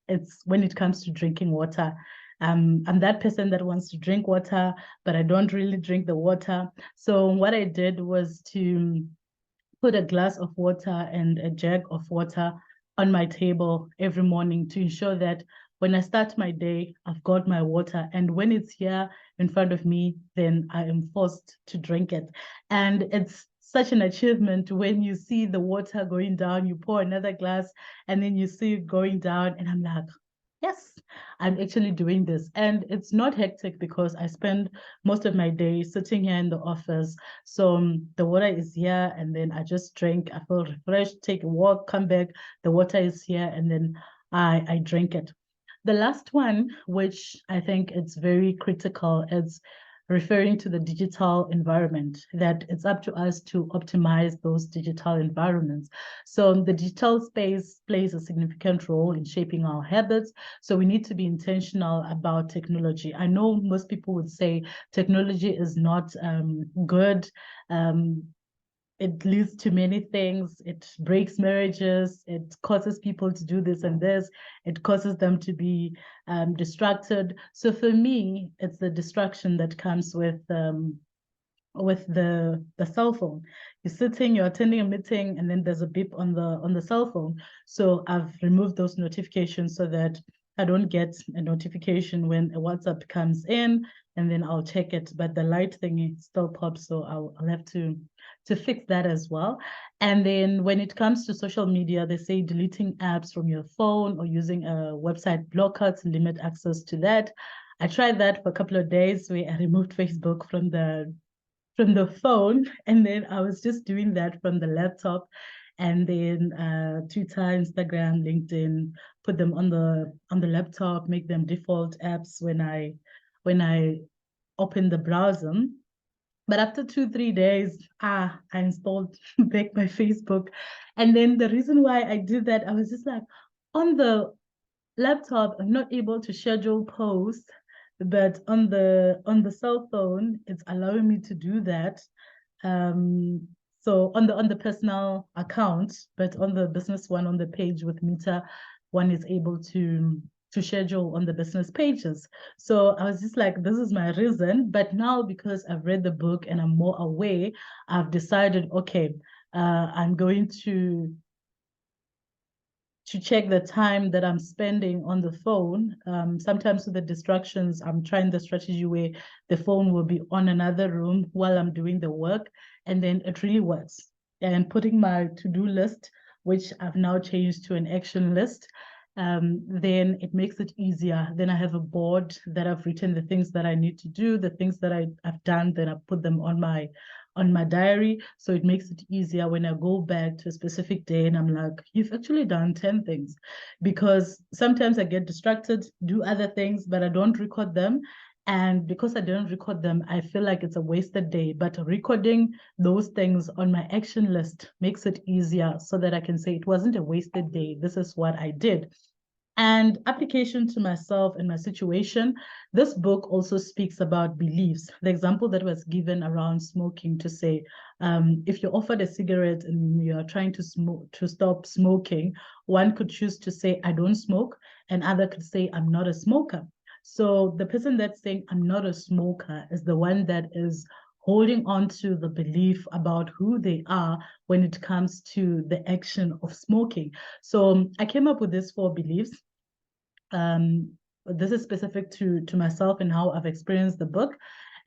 Speaker 2: it's when it comes to drinking water. I'm that person that wants to drink water, but I don't really drink the water. So what I did was to put a glass of water and a jug of water on my table every morning to ensure that when I start my day, I've got my water. And when it's here in front of me, then I am forced to drink it. And it's such an achievement when you see the water going down, you pour another glass, and then you see it going down. And I'm like, yes, I'm actually doing this. And it's not hectic because I spend most of my day sitting here in the office. So the water is here and then I just drink. I feel refreshed, take a walk, come back. The water is here and then I drink it. The last one, which I think it's very critical, is referring to the digital environment, that it's up to us to optimize those digital environments. So the digital space plays a significant role in shaping our habits. So we need to be intentional about technology. I know most people would say technology is not good. It leads to many things. It breaks marriages. It causes people to do this and this. It causes them to be distracted. So for me, it's the distraction that comes with the cell phone. You're sitting, you're attending a meeting, and then there's a beep on the cell phone. So I've removed those notifications so that I don't get a notification when a WhatsApp comes in, and then I'll check it. But the light thing still pops, so I'll have to fix that as well. And then when it comes to social media, they say deleting apps from your phone or using a website blocker to limit access to that. I tried that for a couple of days where I removed Facebook from the phone, and then I was just doing that from the laptop, and then Twitter, Instagram, LinkedIn, put them on the laptop, make them default apps when I open the browser. But after 2-3 days, I installed back my Facebook. And then the reason why I did that, I was just like, on the laptop, I'm not able to schedule posts, but on the cell phone, it's allowing me to do that. So on the personal account, but on the business one, on the page with Meta, one is able to schedule on the business pages. So I was just like, this is my reason. But now because I've read the book and I'm more aware, I've decided, okay, I'm going to check the time that I'm spending on the phone. Sometimes with the distractions, I'm trying the strategy where the phone will be on another room while I'm doing the work, and then it really works. And putting my to-do list, which I've now changed to an action list, then it makes it easier. Then I have a board that I've written the things that I need to do, the things that I've done, then I put them on my diary. So it makes it easier when I go back to a specific day and I'm like, you've actually done 10 things, because sometimes I get distracted, do other things, but I don't record them. And because I don't record them, I feel like it's a wasted day. But recording those things on my action list makes it easier so that I can say it wasn't a wasted day. This is what I did. And application to myself and my situation, this book also speaks about beliefs. The example that was given around smoking, to say, if you're offered a cigarette and you're trying to stop smoking, one could choose to say, I don't smoke, and other could say, I'm not a smoker. So the person that's saying, I'm not a smoker, is the one that is holding on to the belief about who they are when it comes to the action of smoking. So I came up with these 4 beliefs. This is specific to myself and how I've experienced the book.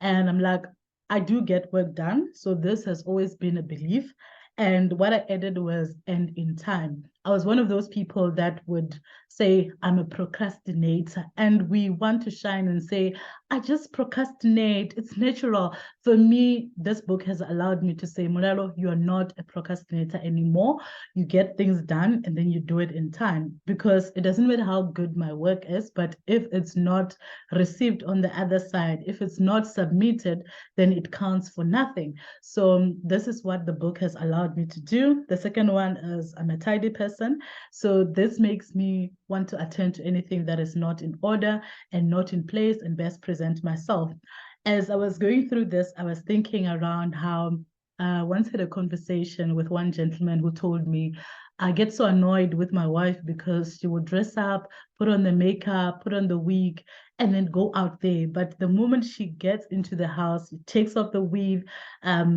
Speaker 2: And I'm like, I do get work done. So this has always been a belief. And what I added was end in time. I was one of those people that would say, I'm a procrastinator. And we want to shine and say, I just procrastinate. It's natural. For me, this book has allowed me to say, Morelo, you are not a procrastinator anymore. You get things done and then you do it in time, because it doesn't matter how good my work is, but if it's not received on the other side, if it's not submitted, then it counts for nothing. So this is what the book has allowed me to do. The second one is I'm a tidy person. So this makes me want to attend to anything that is not in order and not in place and best present myself. As I was going through this, I was thinking around how I once had a conversation with one gentleman who told me, I get so annoyed with my wife because she would dress up, put on the makeup, put on the wig, and then go out there. But the moment she gets into the house, she takes off the weave,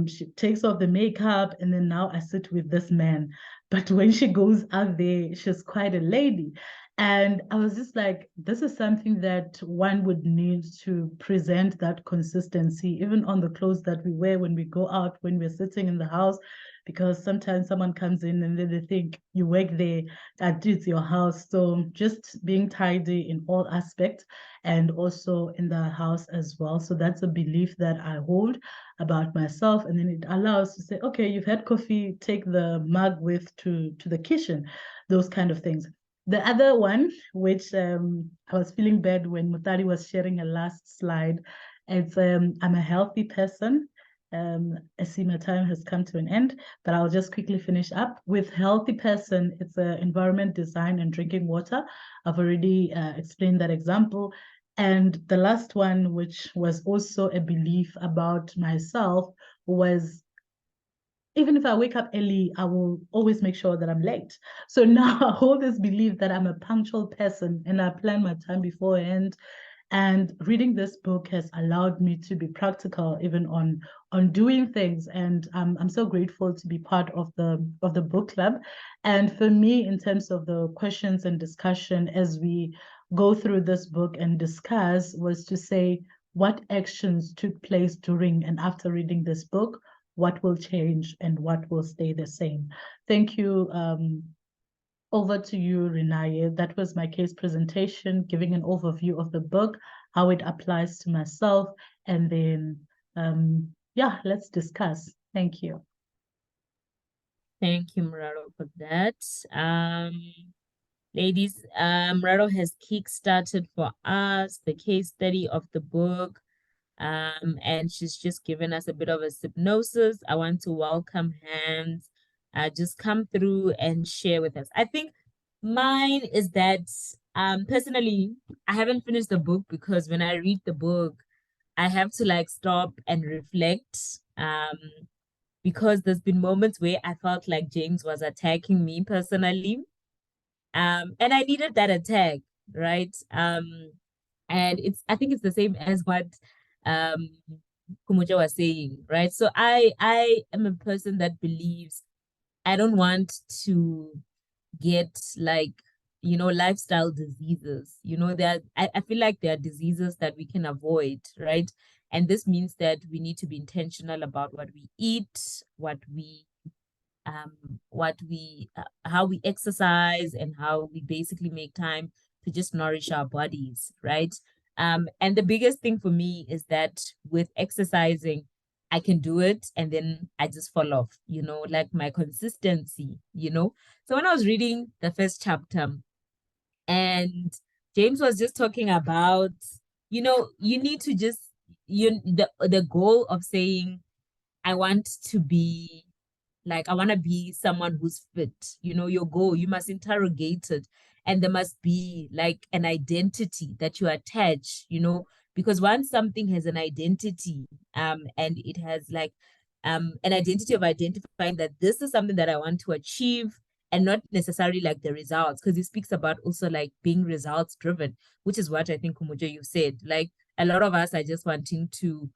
Speaker 2: she takes off the makeup, and then now I sit with this man. But when she goes out there, she's quite a lady. And I was just like, this is something that one would need to present that consistency, even on the clothes that we wear when we go out, when we're sitting in the house, because sometimes someone comes in and then they think you work there, that it's your house. So just being tidy in all aspects and also in the house as well. So that's a belief that I hold about myself. And then it allows to say, okay, you've had coffee, take the mug with to the kitchen, those kind of things. The other one, which I was feeling bad when Mutari was sharing a last slide, it's I'm a healthy person. I see my time has come to an end, but I'll just quickly finish up with healthy person. It's environment design and drinking water. I've already explained that example. And the last one, which was also a belief about myself, was even if I wake up early, I will always make sure that I'm late. So now I hold this belief that I'm a punctual person and I plan my time beforehand. And reading this book has allowed me to be practical even on doing things. And I'm so grateful to be part of the book club. And for me, in terms of the questions and discussion as we go through this book and discuss, was to say what actions took place during and after reading this book, what will change and what will stay the same. Thank you. Over to you, Renaye. That was my case presentation, giving an overview of the book, how it applies to myself, and then, yeah, let's discuss. Thank you.
Speaker 1: Thank you, Muraro, for that. Ladies, Muraro has kickstarted for us the case study of the book. And she's just given us a bit of a hypnosis. I want to welcome hands. Just come through and share with us. I think mine is that personally, I haven't finished the book because when I read the book, I have to like stop and reflect. Because there's been moments where I felt like James was attacking me personally. And I needed that attack, right? And I think it's the same as what Kumuja was saying, right? So I am a person that believes I don't want to get like, lifestyle diseases. I feel like there are diseases that we can avoid, right? And this means that we need to be intentional about what we eat, how we exercise, and how we basically make time to just nourish our bodies, right? And the biggest thing for me is that with exercising, I can do it and then I just fall off, like my consistency. So when I was reading the first chapter and James was just talking about, you need to just, the goal of saying, I want to be like, I want to be someone who's fit, your goal, you must interrogate it. And there must be like an identity that you attach, because once something has an identity, and it has like an identity of identifying that this is something that I want to achieve, and not necessarily like the results, because it speaks about also like being results driven, which is what I think, Kumujo, you said. Like a lot of us are just wanting to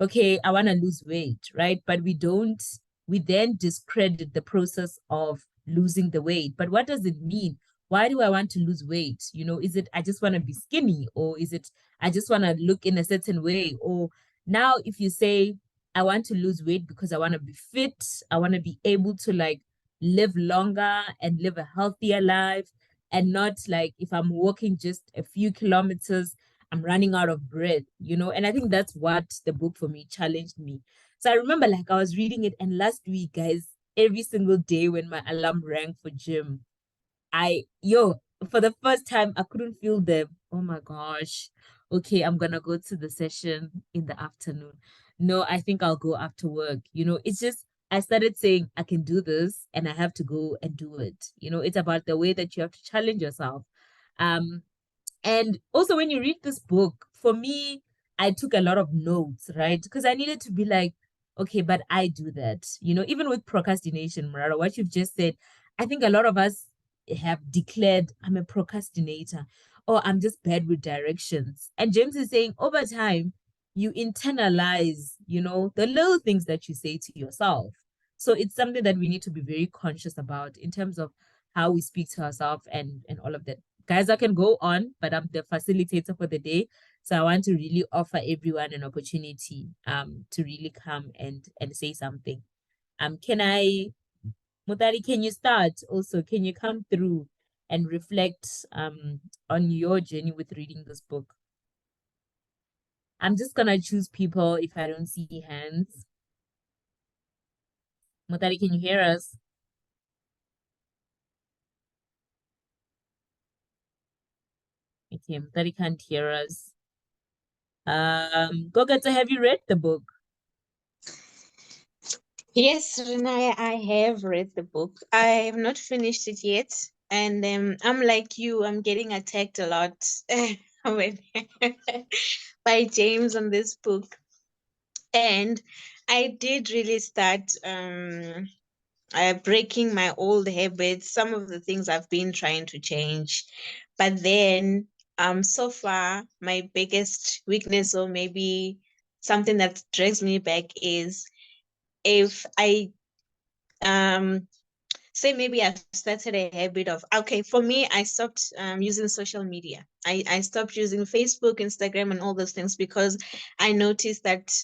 Speaker 1: okay, I want to lose weight, right? But we then discredit the process of losing the weight. But what does it mean? Why do I want to lose weight? You know, is it I just want to be skinny, or is it I just want to look in a certain way? Or now if you say I want to lose weight because I want to be fit, I want to be able to like live longer and live a healthier life, and not like if I'm walking just a few kilometers, I'm running out of breath, you know? And I think that's what the book for me challenged me. So I remember like I was reading it, and last week, guys, every single day when my alarm rang for gym, for the first time, I couldn't feel the, oh my gosh, okay, I'm gonna go to the session in the afternoon. No, I think I'll go after work. You know, it's just, I started saying, I can do this and I have to go and do it. You know, it's about the way that you have to challenge yourself. Um, and also, when you read this book, for me, I took a lot of notes, right? Because I needed to be like, okay, but I do that. You know, even with procrastination, Marara, what you've just said, I think a lot of us have declared, I'm a procrastinator, or I'm just bad with directions. And James is saying, over time, you internalize, you know, the little things that you say to yourself. So it's something that we need to be very conscious about in terms of how we speak to ourselves and all of that. Guys, I can go on, but I'm the facilitator for the day. So I want to really offer everyone an opportunity to really come and say something. Can I, Mutari, can you start also? Can you come through and reflect on your journey with reading this book? I'm just gonna choose people if I don't see hands. Mutari, can you hear us? Okay, Mutari can't hear us. Gogeta, have you read the book?
Speaker 4: Yes, Renaya, I have read the book. I have not finished it yet. And I'm like you, I'm getting attacked a lot when- by James on this book. And I did really start breaking my old habits, some of the things I've been trying to change. But then so far my biggest weakness, or maybe something that drags me back, is if I say maybe I started a habit of, okay, for me, I stopped using social media. I stopped using Facebook, Instagram, and all those things because I noticed that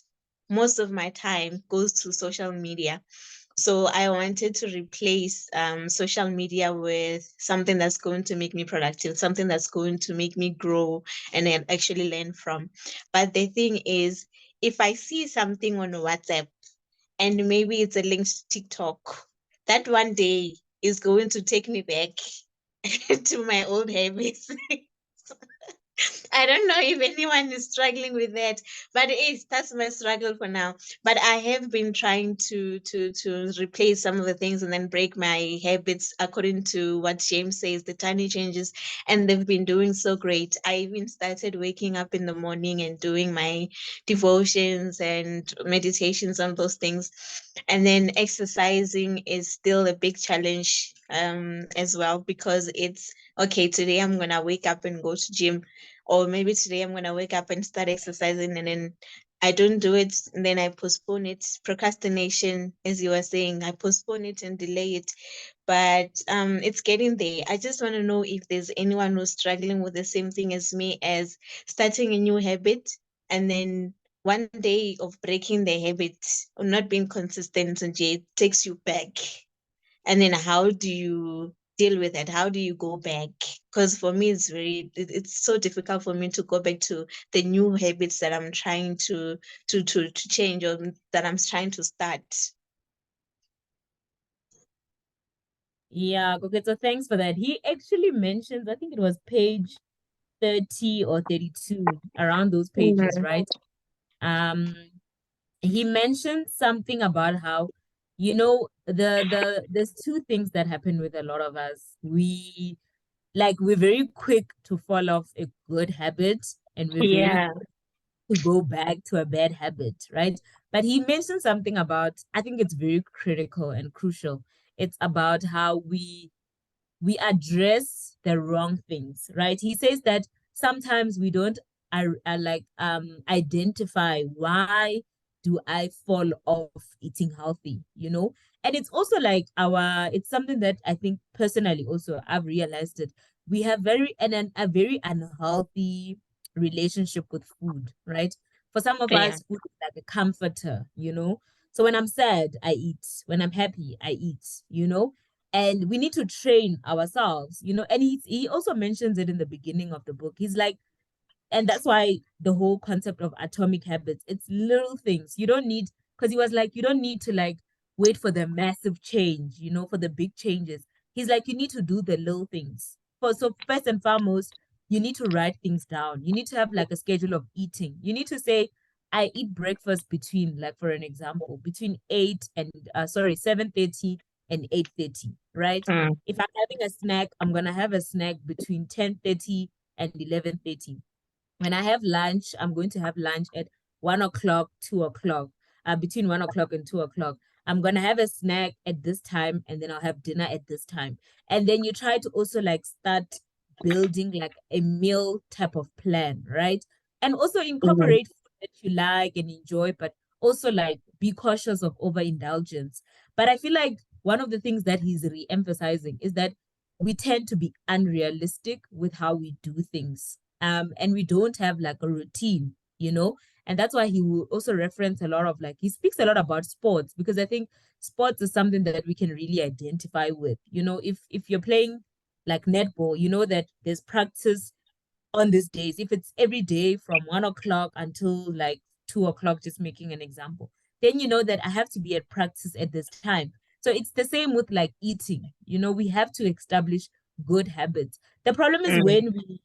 Speaker 4: most of my time goes to social media. So I wanted to replace social media with something that's going to make me productive, something that's going to make me grow and then actually learn from. But the thing is, if I see something on WhatsApp and maybe it's a link to TikTok, that one day is going to take me back to my old habits. I don't know if anyone is struggling with that, but that's my struggle for now. But I have been trying to replace some of the things and then break my habits according to what James says, the tiny changes, and they've been doing so great. I even started waking up in the morning and doing my devotions and meditations on those things. And then exercising is still a big challenge as well, because it's okay, today I'm gonna wake up and go to gym, or maybe today I'm gonna wake up and start exercising, and then I don't do it, and then I postpone it. Procrastination, as you were saying, I postpone it and delay it. But it's getting there. I just want to know if there's anyone who's struggling with the same thing as me, as starting a new habit and then one day of breaking the habit or not being consistent, and it takes you back. And then how do you deal with it? How do you go back? Because for me, it's so difficult for me to go back to the new habits that I'm trying to change, or that I'm trying to start.
Speaker 1: Yeah, okay, so thanks for that. He actually mentions, I think it was page 30 or 32, around those pages, right? He mentioned something about how, you know, there's two things that happen with a lot of us. We're very quick to fall off a good habit, and we're very
Speaker 4: Yeah.
Speaker 1: quick to go back to a bad habit, right? But he mentioned something about, I think it's very critical and crucial. It's about how we address the wrong things, right? He says that sometimes we don't identify why do I fall off eating healthy, you know? And it's also like it's something that I think personally also I've realized that we have a very unhealthy relationship with food, right? For some of
Speaker 4: Yeah.
Speaker 1: us, food is like a comforter, you know? So when I'm sad, I eat. When I'm happy, I eat, you know? And we need to train ourselves, you know? And he also mentions it in the beginning of the book. He's like, and that's why the whole concept of atomic habits, it's little things. You don't need, because he was like, you don't need to like wait for the massive change, you know, for the big changes. He's like, you need to do the little things. So first and foremost, you need to write things down. You need to have like a schedule of eating. You need to say, I eat breakfast between, like for an example, between 7:30 and 8:30, right?
Speaker 4: Mm.
Speaker 1: If I'm having a snack, I'm gonna have a snack between 10:30 and 11:30. When I have lunch, I'm going to have lunch at 1 o'clock, 2 o'clock, between 1 o'clock and 2 o'clock. I'm going to have a snack at this time, and then I'll have dinner at this time. And then you try to also like start building like a meal type of plan, right? And also incorporate food that you like and enjoy, but also like be cautious of overindulgence. But I feel like one of the things that he's re-emphasizing is that we tend to be unrealistic with how we do things. And we don't have like a routine, you know, and that's why he will also reference a lot of like, he speaks a lot about sports, because I think sports is something that we can really identify with. You know, if you're playing like netball, you know that there's practice on these days. If it's every day from 1 o'clock until like 2 o'clock, just making an example, then you know that I have to be at practice at this time. So it's the same with like eating. You know, we have to establish good habits. The problem is when we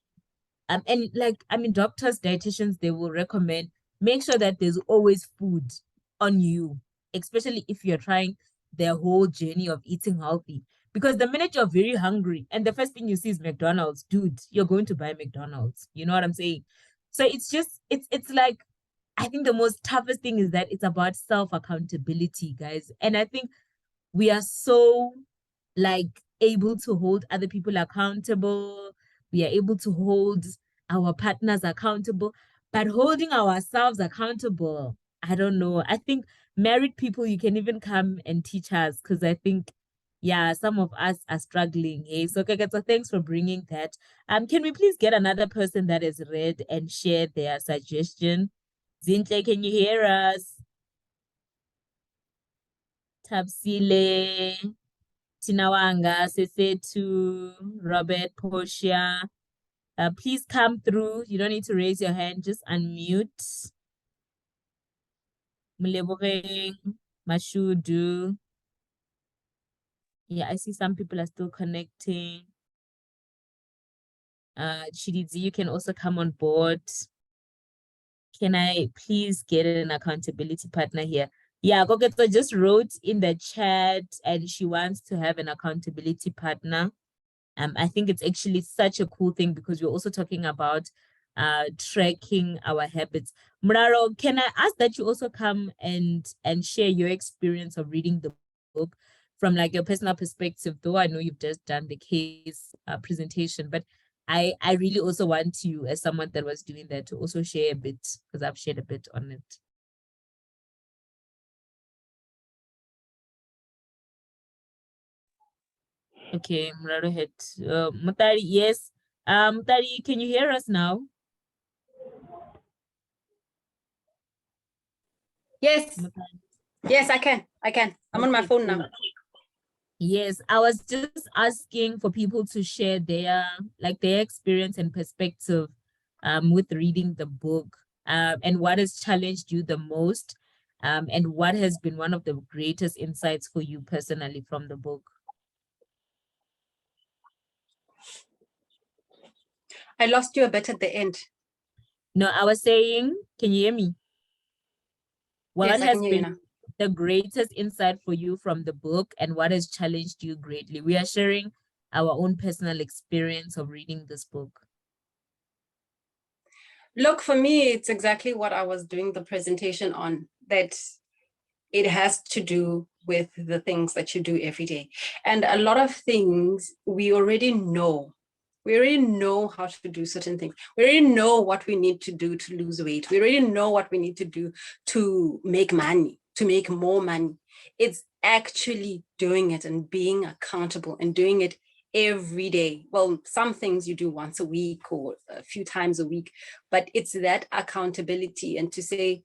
Speaker 1: and like, I mean, doctors, dietitians, they will recommend make sure that there's always food on you, especially if you're trying the whole journey of eating healthy. Because the minute you're very hungry and the first thing you see is McDonald's, dude, you're going to buy McDonald's. You know what I'm saying? So it's just, it's like, I think the most toughest thing is that it's about self accountability, guys. And I think we are so like able to hold other people accountable. We are able to hold our partners accountable, but holding ourselves accountable, I don't know. I think married people, you can even come and teach us, because I think, yeah, some of us are struggling. Hey, so so thanks for bringing that. Can we please get another person that has read and shared their suggestion? Zintle, can you hear us? Tapsile, Tinawanga, Sesetu, Robert, Portia. Please come through. You don't need to raise your hand, just unmute. Mulebogeng, Mashudu. Yeah, I see some people are still connecting. Chididzi, you can also come on board. Can I please get an accountability partner here? Yeah, Gogeto just wrote in the chat and she wants to have an accountability partner. I think it's actually such a cool thing, because we're also talking about tracking our habits. Muraro, can I ask that you also come and share your experience of reading the book from like your personal perspective, though I know you've just done the case presentation, but I really also want you, as someone that was doing that, to also share a bit, because I've shared a bit on it. Okay, Muraro had Mutari, yes. Mutari, can you hear us now?
Speaker 3: Yes,
Speaker 1: Mutari.
Speaker 3: yes, I can. I'm on my phone now.
Speaker 1: Yes, I was just asking for people to share their experience and perspective with reading the book, and what has challenged you the most, and what has been one of the greatest insights for you personally from the book.
Speaker 3: I lost you a bit at the end.
Speaker 1: No, I was saying, can you hear me? What
Speaker 3: Yes, I
Speaker 1: has
Speaker 3: can hear you
Speaker 1: been
Speaker 3: now.
Speaker 1: the greatest insight for you from the book, and what has challenged you greatly? We are sharing our own personal experience of reading this book.
Speaker 3: Look, for me, it's exactly what I was doing the presentation on, that it has to do with the things that you do every day. And a lot of things we already know. We already know how to do certain things. We already know what we need to do to lose weight. We already know what we need to do to make money, to make more money. It's actually doing it and being accountable and doing it every day. Well, some things you do once a week or a few times a week, but it's that accountability and to say,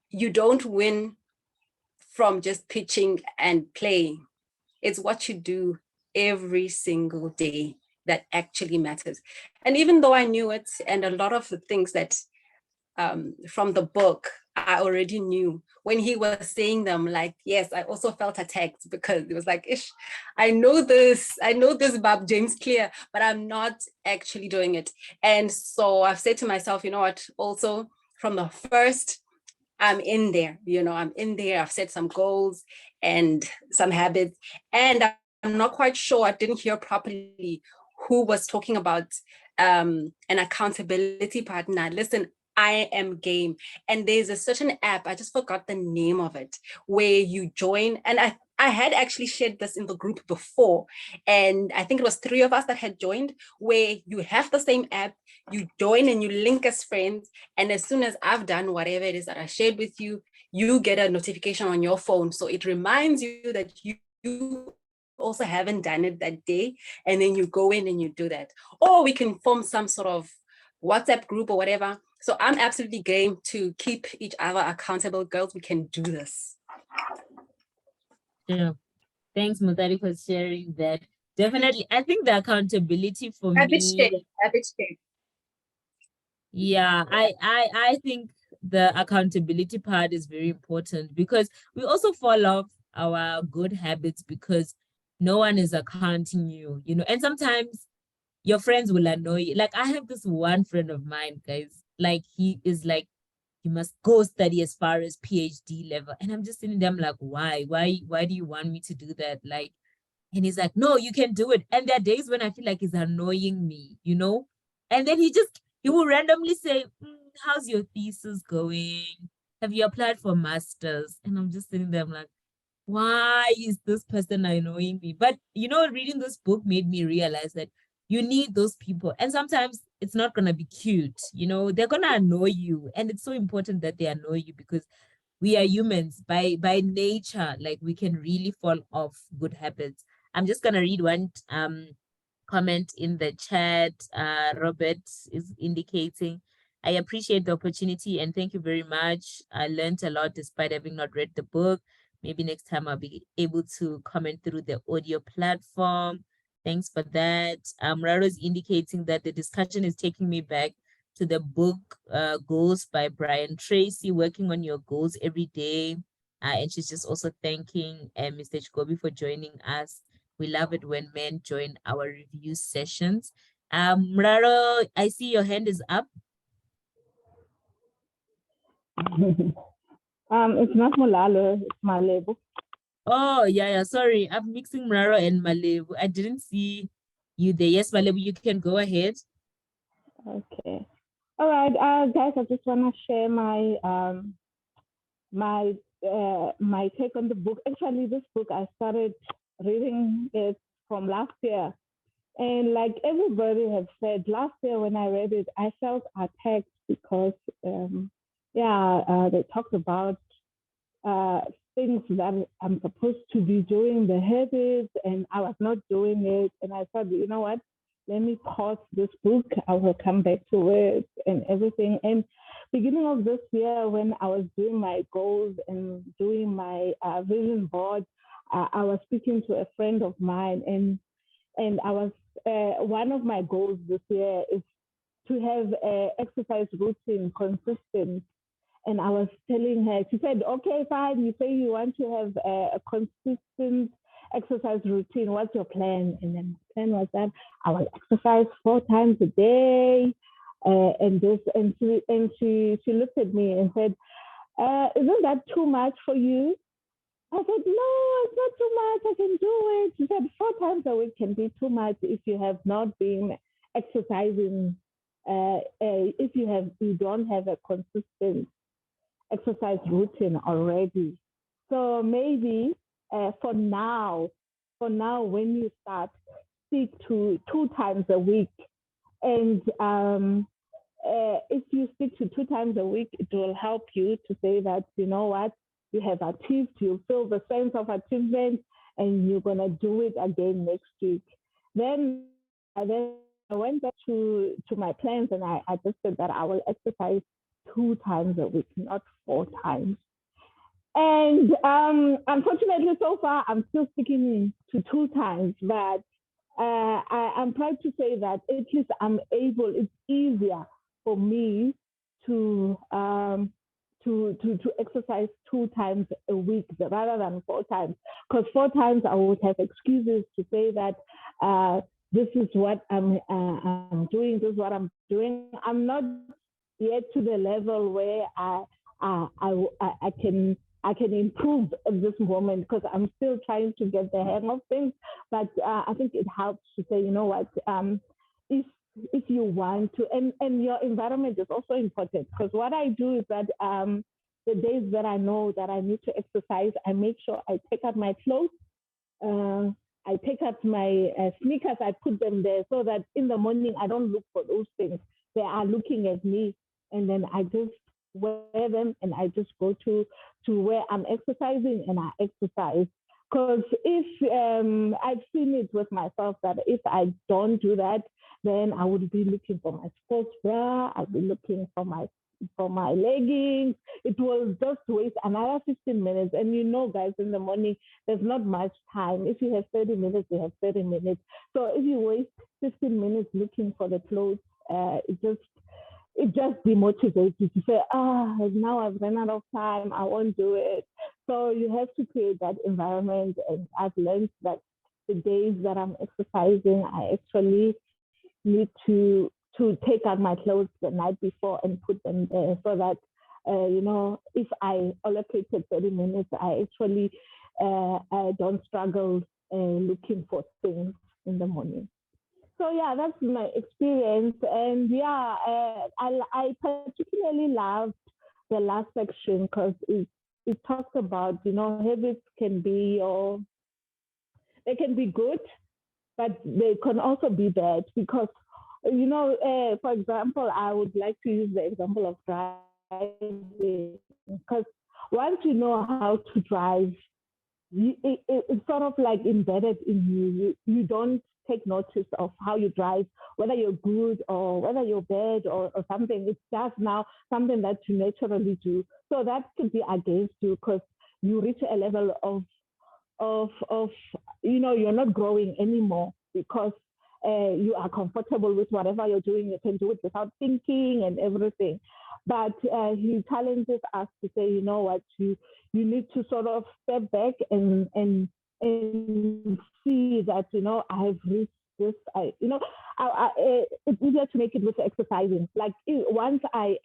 Speaker 3: you don't win from just pitching and playing. It's what you do every single day that actually matters. And even though I knew it, and a lot of the things that from the book, I already knew. When he was saying them, like, yes, I also felt attacked because it was like, ish, I know this about James Clear, but I'm not actually doing it. And so I've said to myself, you know what, also from the first, I'm in there, I'm in there. I've set some goals and some habits, and I'm not quite sure, I didn't hear properly who was talking about an accountability partner. Listen, I am game. And there's a certain app, I just forgot the name of it, where you join. And I had actually shared this in the group before. And I think it was 3 of us that had joined, where you have the same app, you join and you link as friends. And as soon as I've done whatever it is that I shared with you, you get a notification on your phone. So it reminds you that you also haven't done it that day. And then you go in and you do that. Or we can form some sort of WhatsApp group or whatever. So I'm absolutely game to keep each other accountable. Girls, we can do this.
Speaker 1: Yeah. Thanks, Mutari, for sharing that. Definitely, I think the accountability for me.
Speaker 3: Habit shape.
Speaker 1: Yeah, I think the accountability part is very important because we also fall off our good habits because no one is accounting you, and sometimes your friends will annoy you. Like I have this one friend of mine, guys, like he is like, you must go study as far as PhD level. And I'm just sitting there, I'm like, why do you want me to do that? Like, and he's like, no, you can do it. And there are days when I feel like he's annoying me, and then he will randomly say, how's your thesis going? Have you applied for masters? And I'm just sitting there, I'm like, why is this person annoying me? But reading this book made me realize that you need those people. And sometimes it's not going to be cute, they're going to annoy you. And it's so important that they annoy you because we are humans by nature. Like we can really fall off good habits. I'm just going to read one comment in the chat. Robert is indicating, I appreciate the opportunity and thank you very much. I learned a lot despite having not read the book. Maybe next time I'll be able to comment through the audio platform. Thanks for that. Raro is indicating that the discussion is taking me back to the book Goals by Brian Tracy, working on your goals every day. And she's just also thanking Mr. Chikobi for joining us. We love it when men join our review sessions. Raro, I see your hand is up.
Speaker 7: It's not Molalo, it's Malebu.
Speaker 1: Oh, yeah. Sorry, I'm mixing Mraro and Malebu. I didn't see you there. Yes, Malebu, you can go ahead.
Speaker 7: Okay. All right, guys, I just want to share my my take on the book. Actually, this book, I started reading it from last year. And like everybody has said, last year when I read it, I felt attacked because, they talked about things that I'm supposed to be doing, the habits, and I was not doing it. And I thought, you know what? Let me pause this book. I will come back to it and everything. And beginning of this year, when I was doing my goals and doing my vision board, I was speaking to a friend of mine, and I was one of my goals this year is to have an exercise routine consistent. And I was telling her, she said, okay, fine, you say you want to have a consistent exercise routine. What's your plan? And then my plan was that I will exercise 4 times a day. And she looked at me and said, isn't that too much for you? I said, no, it's not too much. I can do it. She said, 4 times a week can be too much if you have not been exercising, if you don't have a consistent exercise routine already. So maybe for now, when you start, stick to 2 times a week. And if you stick to 2 times a week, it will help you to say that, you know what, you have achieved, you feel the sense of achievement, and you're going to do it again next week. Then I went back to my plans, and I just said that I will exercise 2 times a week, not 4 times. And unfortunately, so far, I'm still sticking to 2 times, but I'm proud to say that at least I'm able, it's easier for me to exercise 2 times a week rather than 4 times. Because 4 times I would have excuses to say that this is what I'm doing, this is what I'm doing. I'm not yet to the level where I can improve at this moment, because I'm still trying to get the hang of things. But I think it helps to say, you know what, if you want to, and your environment is also important, because what I do is that the days that I know that I need to exercise, I make sure I take out my clothes, I take out my sneakers, I put them there so that in the morning I don't look for those things. They are looking at me, and then I just wear them and I just go to where I'm exercising and I exercise. Because if I've seen it with myself that if I don't do that, then I would be looking for my sports bra, I'll be looking for my leggings. It will just waste another 15 minutes. And you know, guys, in the morning, there's not much time. If you have 30 minutes, you have 30 minutes. So if you waste 15 minutes looking for the clothes, it just demotivates you to say, now I've run out of time, I won't do it. So you have to create that environment. And I've learned that the days that I'm exercising, I actually need to take out my clothes the night before and put them there, so that, if I allocated 30 minutes, I actually don't struggle looking for things in the morning. So yeah, that's my experience. And yeah, I particularly loved the last section, because it talks about, habits can be good, but they can also be bad, because, for example, I would like to use the example of driving, because once you know how to drive, it's sort of like embedded in you. You don't take notice of how you drive, whether you're good or whether you're bad or something. It's just now something that you naturally do. So that could be against you, because you reach a level of you're not growing anymore, because you are comfortable with whatever you're doing. You can do it without thinking and everything. But he challenges us to say, you know what, you need to sort of step back and see that, I have reached this. It's easier to make it with exercising. Like once I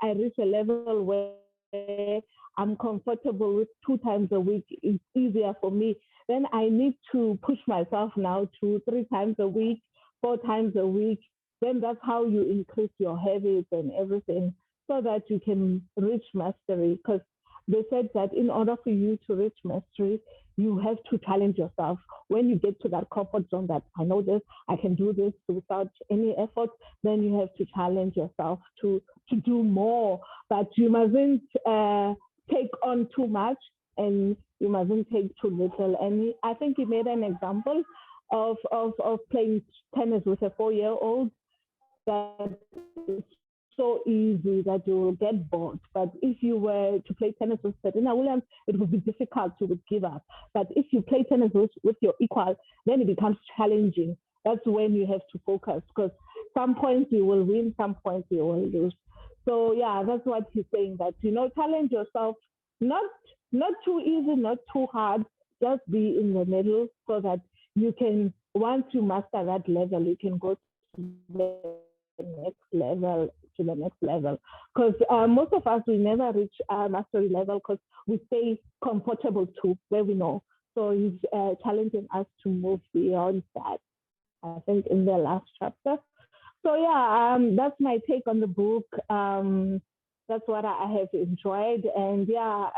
Speaker 7: reach a level where I'm comfortable with 2 times a week, it's easier for me. Then I need to push myself now to 3 times a week, 4 times a week. Then that's how you increase your habits and everything, so that you can reach mastery. Because they said that in order for you to reach mastery, you have to challenge yourself. When you get to that comfort zone that I know this, I can do this without any effort, then you have to challenge yourself to do more. But you mustn't take on too much, and you mustn't take too little. And I think he made an example of playing tennis with a 4-year-old, that it's so easy that you will get bored. But if you were to play tennis with Serena Williams, it would be difficult, you would give up. But if you play tennis with your equal, then it becomes challenging. That's when you have to focus, because some points you will win, some points you will lose. So yeah, that's what he's saying, that, challenge yourself, not too easy, not too hard, just be in the middle, so that you can, once you master that level, you can go to the next level. Because most of us, we never reach mastery level, because we stay comfortable to where we know. So he's challenging us to move beyond that, I think, in the last chapter. So yeah, that's my take on the book. That's what I have enjoyed. And yeah,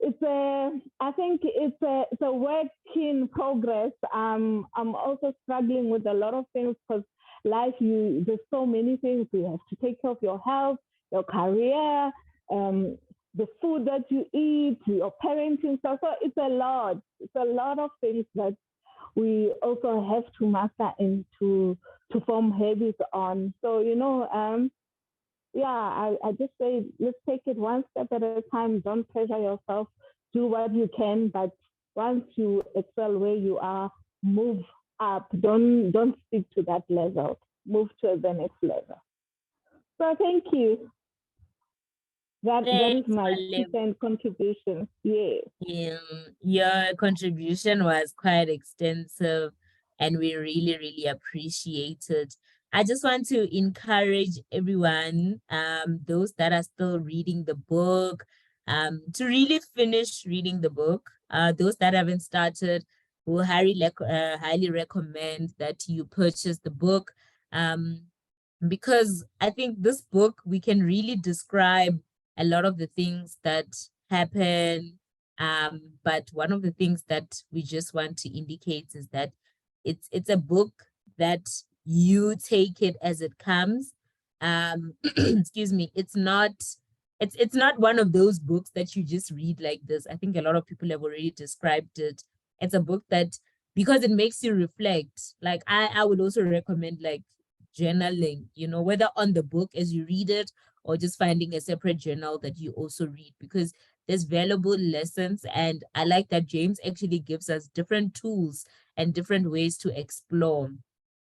Speaker 7: I think it's a work in progress. I'm also struggling with a lot of things because life, there's so many things. You have to take care of your health, your career, the food that you eat, your parenting stuff. So it's a lot. It's a lot of things that we also have to master and to form habits on. So, I just say, let's take it one step at a time. Don't pressure yourself. Do what you can, but once you excel where you are, move up. Don't stick to that level. Move to the next level. So thank you. That is my 2-cent contribution. Yeah.
Speaker 1: Your contribution was quite extensive, and we really, really appreciate it. I just want to encourage everyone, those that are still reading the book, to really finish reading the book. Those that haven't started, will highly recommend that you purchase the book, because I think this book, we can really describe a lot of the things that happen. But one of the things that we just want to indicate is that it's a book that you take it as it comes. Excuse me, it's not one of those books that you just read like this. I think a lot of people have already described it. It's a book that, because it makes you reflect, like I would also recommend like journaling, whether on the book as you read it, or just finding a separate journal that you also read, because there's valuable lessons. And I like that James actually gives us different tools and different ways to explore.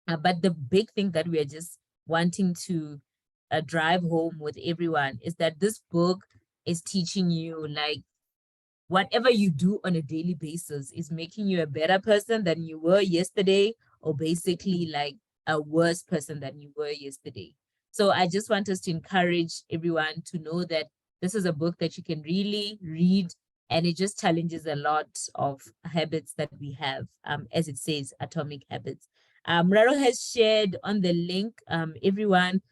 Speaker 1: But the big thing that we are just wanting to drive home with everyone is that this book is teaching you, like, whatever you do on a daily basis is making you a better person than you were yesterday, or basically like a worse person than you were yesterday. So I just want us to encourage everyone to know that this is a book that you can really read, and it just challenges a lot of habits that we have, as it says, atomic habits. Raro has shared on the link, everyone,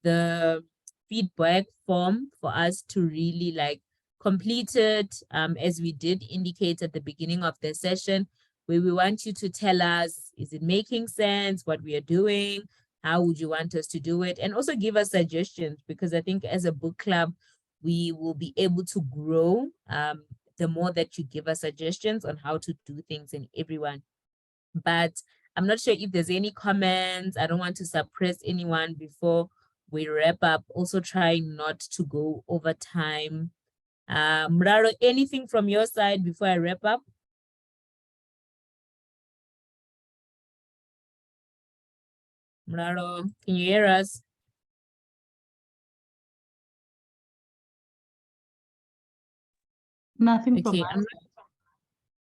Speaker 1: the feedback form for us to really like complete it, as we did indicate at the beginning of the session, where we want you to tell us, is it making sense what we are doing? How would you want us to do it? And also give us suggestions, because I think as a book club, we will be able to grow the more that you give us suggestions on how to do things in everyone. But I'm not sure if there's any comments. I don't want to suppress anyone before we wrap up. Also trying not to go over time. Mraro, anything from your side before I wrap up? Mraro, can you hear us?
Speaker 2: Nothing from
Speaker 1: Okay,
Speaker 2: my side.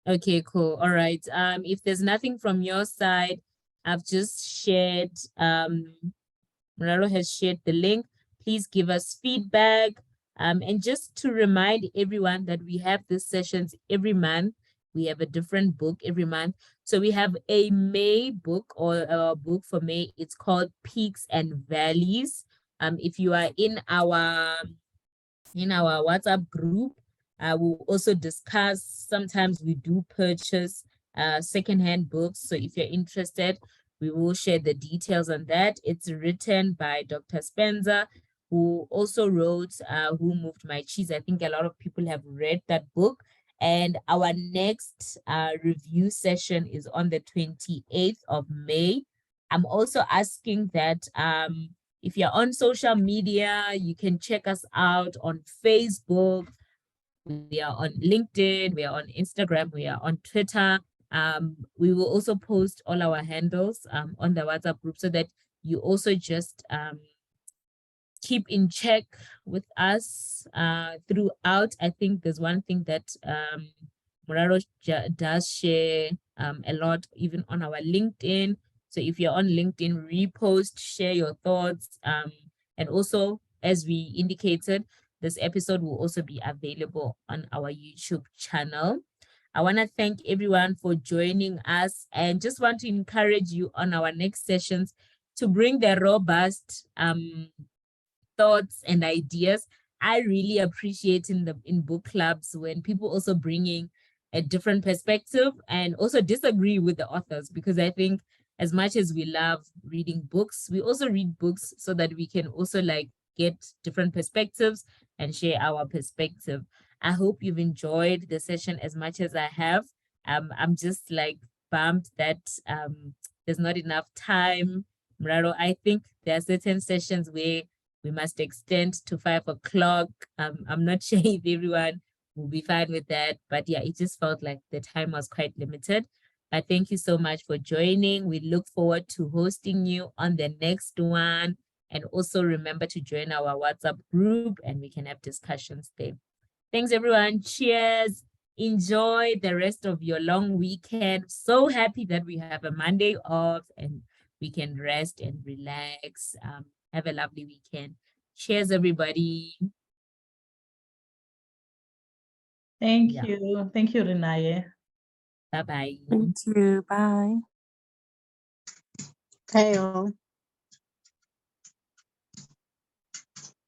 Speaker 1: Okay, cool. All right. If there's nothing from your side, I've just shared, Mraro has shared the link. Please give us feedback. And just to remind everyone that we have these sessions every month. We have a different book every month. So we have a May book, or a book for May. It's called Peaks and Valleys. If you are in our WhatsApp group, we'll also discuss. Sometimes we do purchase secondhand books. So if you're interested, we will share the details on that. It's written by Dr. Spencer, who also wrote Who Moved My Cheese. I think a lot of people have read that book. And our next review session is on the 28th of May. I'm also asking that if you're on social media, you can check us out on Facebook. We are on LinkedIn, we are on Instagram, we are on Twitter. We will also post all our handles on the WhatsApp group, so that you also just keep in check with us throughout. I think there's one thing that Muraro does share a lot, even on our LinkedIn. So if you're on LinkedIn, repost, share your thoughts. And also, as we indicated, this episode will also be available on our YouTube channel. I want to thank everyone for joining us, and just want to encourage you on our next sessions to bring the robust thoughts and ideas. I really appreciate in book clubs when people also bringing a different perspective and also disagree with the authors, because I think as much as we love reading books, we also read books so that we can also like get different perspectives and share our perspective. I hope you've enjoyed the session as much as I have. I'm just like bummed that there's not enough time. Mraro, I think there are certain sessions where we must extend to 5 o'clock. I'm not sure if everyone will be fine with that, but yeah, it just felt like the time was quite limited. But thank you so much for joining. We look forward to hosting you on the next one. And also remember to join our WhatsApp group and we can have discussions there. Thanks everyone. Cheers. Enjoy the rest of your long weekend. So happy that we have a Monday off and we can rest and relax. Have a lovely weekend. Cheers, everybody.
Speaker 2: Thank you. Thank you, Renaye.
Speaker 1: Bye-bye.
Speaker 10: Thank you. Bye.
Speaker 4: Bye all.